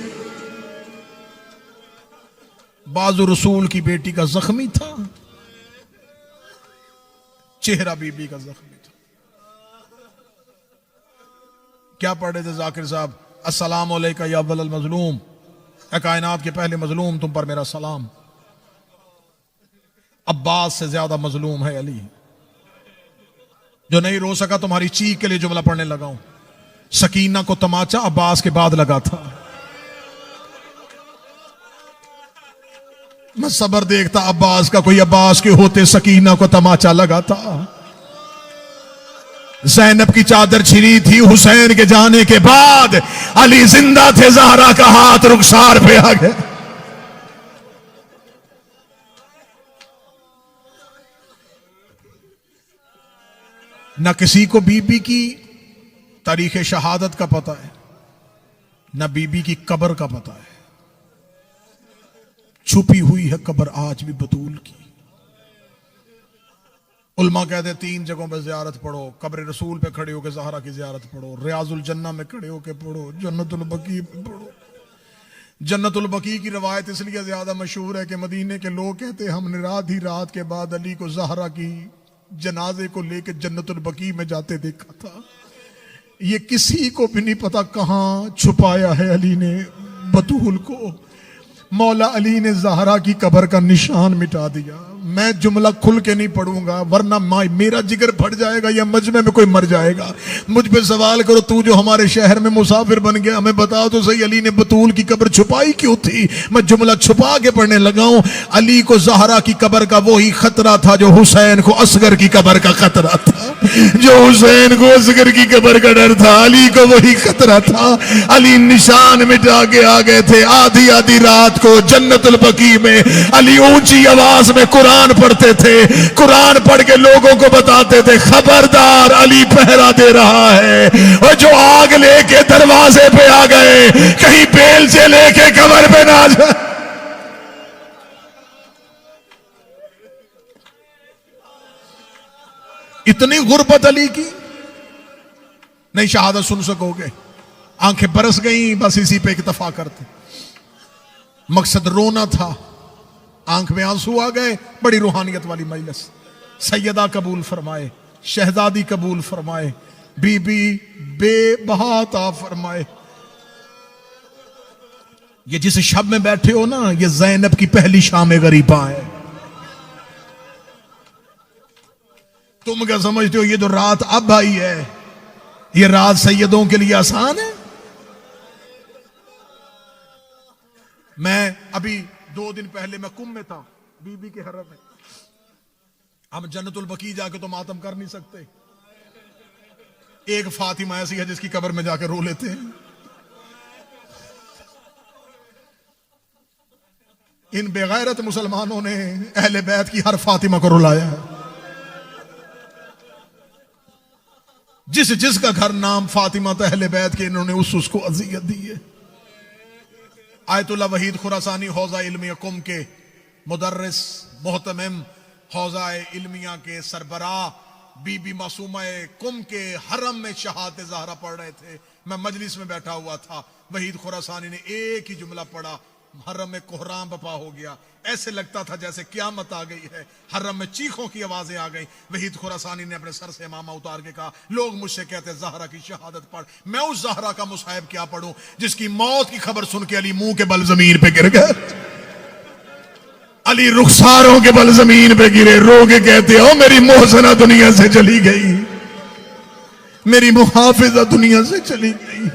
بازو رسول کی بیٹی کا زخمی تھا، چہرہ بی بی کا زخمی تھا. کیا پڑھ رہے تھے ذاکر صاحب؟ السلام علیکہ یا اول المظلوم، اے کائنات کے پہلے مظلوم، تم پر میرا سلام. عباس سے زیادہ مظلوم ہے علی. جو نہیں رو سکا تمہاری چیخ کے لیے جملہ پڑھنے لگا ہوں. سکینہ کو تماچا عباس کے بعد لگا تھا. میں صبر دیکھتا عباس کا، کوئی عباس کے ہوتے سکینہ کو تماچا لگا تھا. زینب کی چادر چھری تھی، حسین کے جانے کے بعد علی زندہ تھے، زہرا کا ہاتھ رخسار پہ آ گیا. نہ کسی کو بی بی کی تاریخ شہادت کا پتہ ہے، نہ بی بی کی قبر کا پتہ ہے. چھپی ہوئی ہے قبر آج بھی بطول کی. علماء کہتے ہیں 3 جگہوں پہ زیارت پڑھو. قبر رسول پہ کھڑے ہو کے زہرا کی زیارت پڑھو، ریاض الجنہ میں کھڑے ہو کے پڑھو، جنت البقیع میں پڑھو. جنت البقیع کی روایت اس لیے زیادہ مشہور ہے کہ مدینے کے لوگ کہتے ہیں ہم نے رات ہی رات کے بعد علی کو زہرا کی جنازے کو لے کے جنت البقیع میں جاتے دیکھا تھا. یہ کسی کو بھی نہیں پتا کہاں چھپایا ہے علی نے بطول کو. مولا علی نے زہرا کی قبر کا نشان مٹا دیا. میں جملہ کھل کے نہیں پڑھوں گا ورنہ میرا جگر پھٹ جائے گا یا مجمع میں کوئی مر جائے گا. مجھ پہ سوال کرو، تو جو ہمارے شہر میں مسافر بن گیا، ہمیں بتاؤ تو صحیح علی نے بطول کی قبر چھپائی کیوں تھی؟ میں جملہ چھپا کے پڑھنے لگا ہوں. علی کو زہرا کی قبر کا وہی خطرہ تھا جو حسین کو اصغر کی قبر کا خطرہ تھا. جو حسین کو اصغر کی قبر کا ڈر تھا، علی کو وہی خطرہ تھا. علی نشان مٹا کے آ گئے تھے. آدھی آدھی رات کو جنت البقیع میں علی اونچی آواز میں قرآن پڑھتے تھے. قرآن پڑھ کے لوگوں کو بتاتے تھے خبردار علی پہرا دے رہا ہے. اور جو آگ لے کے دروازے پہ آ گئے، کہیں بیل سے لے کے قبر پہ نہ جائے. اتنی غربت علی کی، نہیں شہادت سن سکو گے. آنکھیں برس گئیں، بس اسی پہ اکتفا کرتے. مقصد رونا تھا، آنکھ میں آنسو آ گئے. بڑی روحانیت والی مجلس. سیدہ قبول فرمائے، شہزادی قبول فرمائے، بی بی بے بہا عطا فرمائے. یہ جس شب میں بیٹھے ہو نا، یہ زینب کی پہلی شام غریباں ہے. تم کیا سمجھتے ہو یہ تو رات اب آئی ہے؟ یہ رات سیدوں کے لیے آسان ہے؟ میں ابھی 2 دن پہلے میں کم میں تھا، بی بی کے حرم میں. ہم جنت البقیع جا کے تو ماتم کر نہیں سکتے. ایک فاطمہ ایسی ہے جس کی قبر میں جا کے رو لیتے ہیں. ان بغیرت مسلمانوں نے اہل بیت کی ہر فاطمہ کو رلایا ہے. جس کا گھر نام فاطمہ تو اہل بیت کے، انہوں نے اس کو اذیت دی ہے. آیت اللہ وحید خراسانی حوزہ علمیہ قم کے مدرس محتمم، حوزہ علمیہ کے سربراہ، بی بی معصومہ قم کے حرم میں شہادت زہرا پڑھ رہے تھے. میں مجلس میں بیٹھا ہوا تھا. وحید خراسانی نے ایک ہی جملہ پڑھا، حرم میں کوہرام بپا ہو گیا. ایسے لگتا تھا جیسے قیامت آ گئی ہے. حرم میں چیخوں کی آوازیں آ گئیں. وحید خراسانی نے اپنے سر سے امامہ اتار کے کہا لوگ مجھ سے کہتے زہرا کی شہادت پڑھ. میں اس زہرا کا مصائب کیا پڑھوں جس کی موت کی خبر سن کے علی منہ کے بل زمین پہ گر گئے. علی رخساروں کے بل زمین پہ گرے، رو کے کہتے ہو میری محسنہ دنیا سے چلی گئی، میری محافظہ دنیا سے چلی گئی.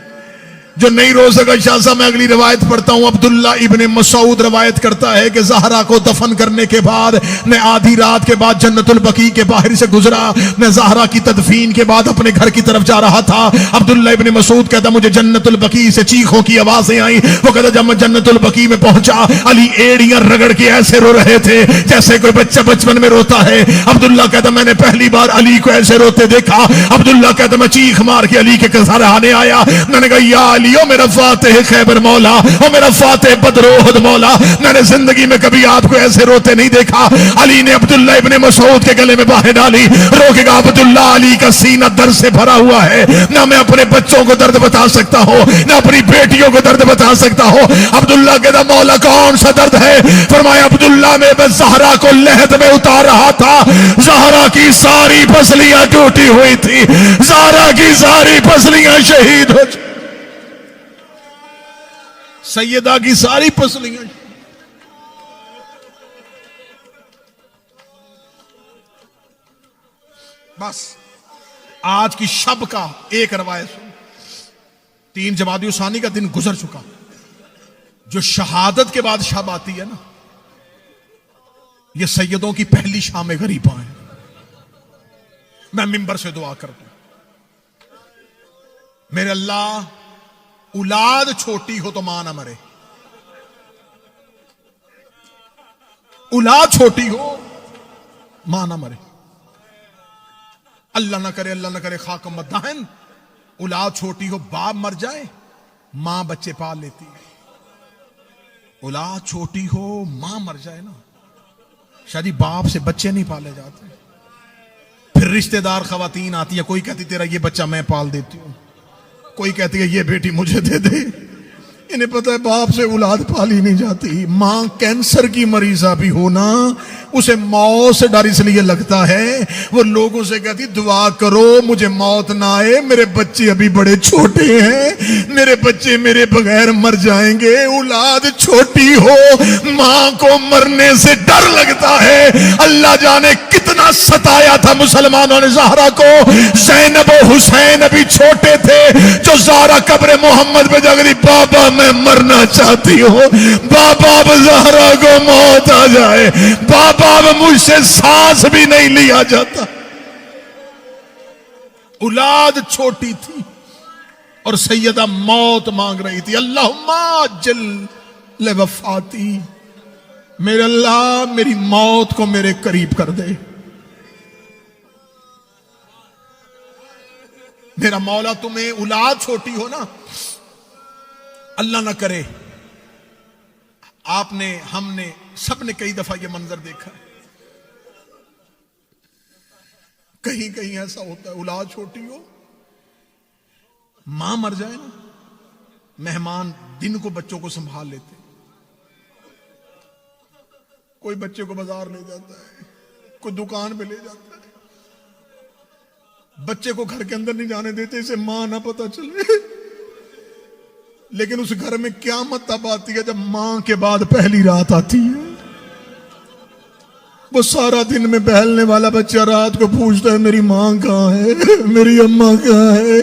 جو نہیں رو سکا شاہ صاحب میں اگلی روایت پڑھتا ہوں. عبداللہ ابن مسعود روایت کرتا ہے کہ زہرا کو دفن کرنے کے بعد میں آدھی رات کے بعد جنت البقیع کے باہر سے گزرا. میں زہرا کی تدفین کے بعد اپنے گھر کی طرف جا رہا تھا. عبداللہ ابن مسعود کہتا مجھے جنت البقیع سے چیخوں کی آوازیں آئیں. وہ کہتا جب میں جنت البقیع میں پہنچا، علی ایڑیاں رگڑ کے ایسے رو رہے تھے جیسے کوئی بچہ بچپن میں روتا ہے. عبداللہ کہتا میں نے پہلی بار علی کو ایسے روتے دیکھا. عبداللہ کہتا میں چیخ مار کے علی کے سرانے آیا. میں نے کہا یا علی او میرا فاتح خیبر مولا، او میرا فاتح بدر احد مولا، میں نے زندگی میں کبھی آپ کو ایسے روتے نہیں دیکھا۔ علی نے عبداللہ ابن مسعود کے گلے میں باہیں ڈالی، رو کے کہا عبداللہ علی کا سینہ درد سے بھرا ہوا ہے، نہ میں اپنے بچوں کو درد بتا سکتا ہوں نہ اپنی بیٹیوں کو درد بتا سکتا ہوں۔ عبداللہ کہتا مولا کون سا درد ہے؟ فرمایا عبداللہ میں بس زہرا کو لحد میں اتار رہا تھا، زہرا کی ساری پسلیاں ٹوٹی ہوئی تھی، زہرا کی ساری پسلیاں شہید ہو چکی، سیدہ کی ساری پسلیاں۔ بس آج کی شب کا ایک روایت سن، 3 جمادی الثانی کا دن گزر چکا، جو شہادت کے بعد شب آتی ہے نا، یہ سیدوں کی پہلی شام غریباں ہیں۔ میں منبر سے دعا کر دوں، میرے اللہ اولاد چھوٹی ہو تو ماں نہ مرے، اولاد چھوٹی ہو ماں نہ مرے، اللہ نہ کرے خاک مدہن، اولاد چھوٹی ہو باپ مر جائے، ماں بچے پال لیتی ہے۔ اولاد چھوٹی ہو ماں مر جائے نا، شاید باپ سے بچے نہیں پالے جاتے، پھر رشتہ دار خواتین آتی ہے، کوئی کہتی تیرا یہ بچہ میں پال دیتی ہوں، کوئی کہتی ہے یہ بیٹی مجھے دے دے۔ انہیں پتہ ہے باپ سے اولاد پالی نہیں جاتی۔ ماں کینسر کی مریضہ بھی ہونا اسے موت سے ڈر اس لیے لگتا ہے، وہ لوگوں سے کہتی دعا کرو مجھے موت نہ آئے، میرے بچے ابھی بڑے چھوٹے ہیں، میرے بچے میرے بغیر مر جائیں گے۔ اولاد چھوٹی ہو ماں کو مرنے سے ڈر لگتا ہے۔ اللہ جانے کتنا ستایا تھا مسلمانوں نے زہرا کو۔ زینب و حسین ابھی چھوٹے تھے، جو زہرا قبر محمد پہ جا کر بابا میں مرنا چاہتی ہوں، بابا اب زہرا کو موت آ جائے، بابا اب مجھ سے سانس بھی نہیں لیا جاتا۔ اولاد چھوٹی تھی اور سیدہ موت مانگ رہی تھی، اللہم عجل لوفاتی، میرے اللہ میری موت کو میرے قریب کر دے۔ میرا مولا تمہیں اولاد چھوٹی ہو نا، اللہ نہ کرے، آپ نے ہم نے سب نے کئی دفعہ یہ منظر دیکھا ہے، کہیں کہیں ایسا ہوتا ہے اولاد چھوٹی ہو ماں مر جائے نا، مہمان دن کو بچوں کو سنبھال لیتے، کوئی بچے کو بازار لے جاتا ہے، کوئی دکان پہ لے جاتا ہے، بچے کو گھر کے اندر نہیں جانے دیتے اسے ماں نہ پتہ چلے۔ لیکن اس گھر میں قیامت تب آتی ہے جب ماں کے بعد پہلی رات آتی ہے۔ وہ سارا دن میں بہلنے والا بچہ رات کو پوچھتا ہے میری ماں کہاں ہے، میری اماں کہاں ہے،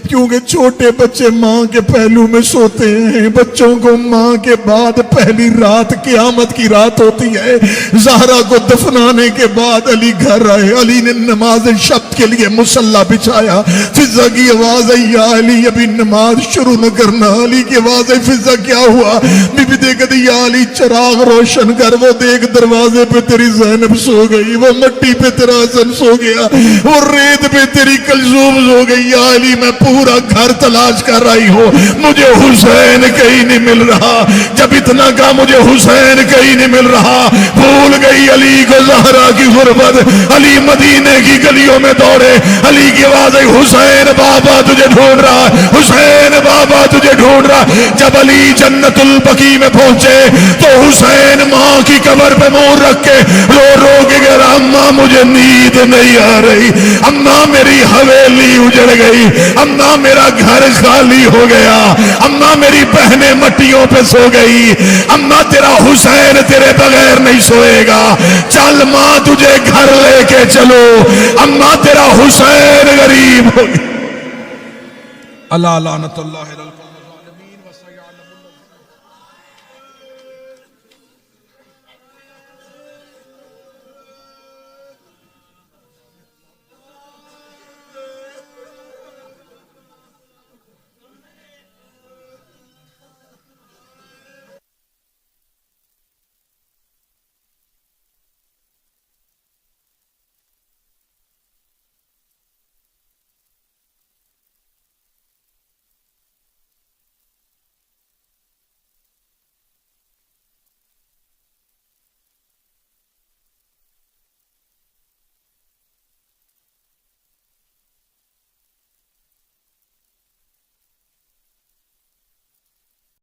کیونکہ چھوٹے بچے ماں کے پہلو میں سوتے ہیں۔ بچوں کو ماں کے بعد پہلی رات قیامت کی رات ہوتی ہے۔ زہرا کو دفنانے کے بعد علی گھر آئے، علی نے نماز شب کے لیے مصلی بچھایا، فضا کی آواز آئی یا علی ابھی نماز شروع نہ کرنا۔ علی کی آواز آئی فضا کیا ہوا؟ بی بی دیکھ دی یا علی چراغ روشن کر، وہ دیکھ دروازے پہ تیری زینب سو گئی، وہ مٹی پہ تیرا حسن سو گیا، وہ ریت پہ تیری کلثوم سو گئی۔ یا علی میں پورا گھر تلاش کر رہی ہوں، مجھے حسین کہیں نہیں مل رہا۔ جب اتنا کہا مجھے حسین کہیں نہیں مل رہا، بھول گئی علی کو زہرا کی غربت۔ علی مدینے کی گلیوں میں دوڑے، علی کی آواز آئی حسین بابا تجھے ڈھونڈ رہا، حسین بابا تجھے ڈھونڈ رہا۔ جب علی جنت البقیع میں پہنچے تو حسین ماں کی قبر پہ منہ رکھ کے رو رو کے کہہ رہا اماں مجھے نیند نہیں آ رہی، اماں میری حویلی اجڑ گئی، اماں میرا گھر خالی ہو گیا، اماں میری بہنیں مٹیوں پہ سو گئی، اماں تیرا حسین تیرے بغیر نہیں سوئے گا، چل ماں تجھے گھر لے کے چلو، اماں تیرا حسین غریب ہو گیا۔ اللہ لعنت اللہ علیہ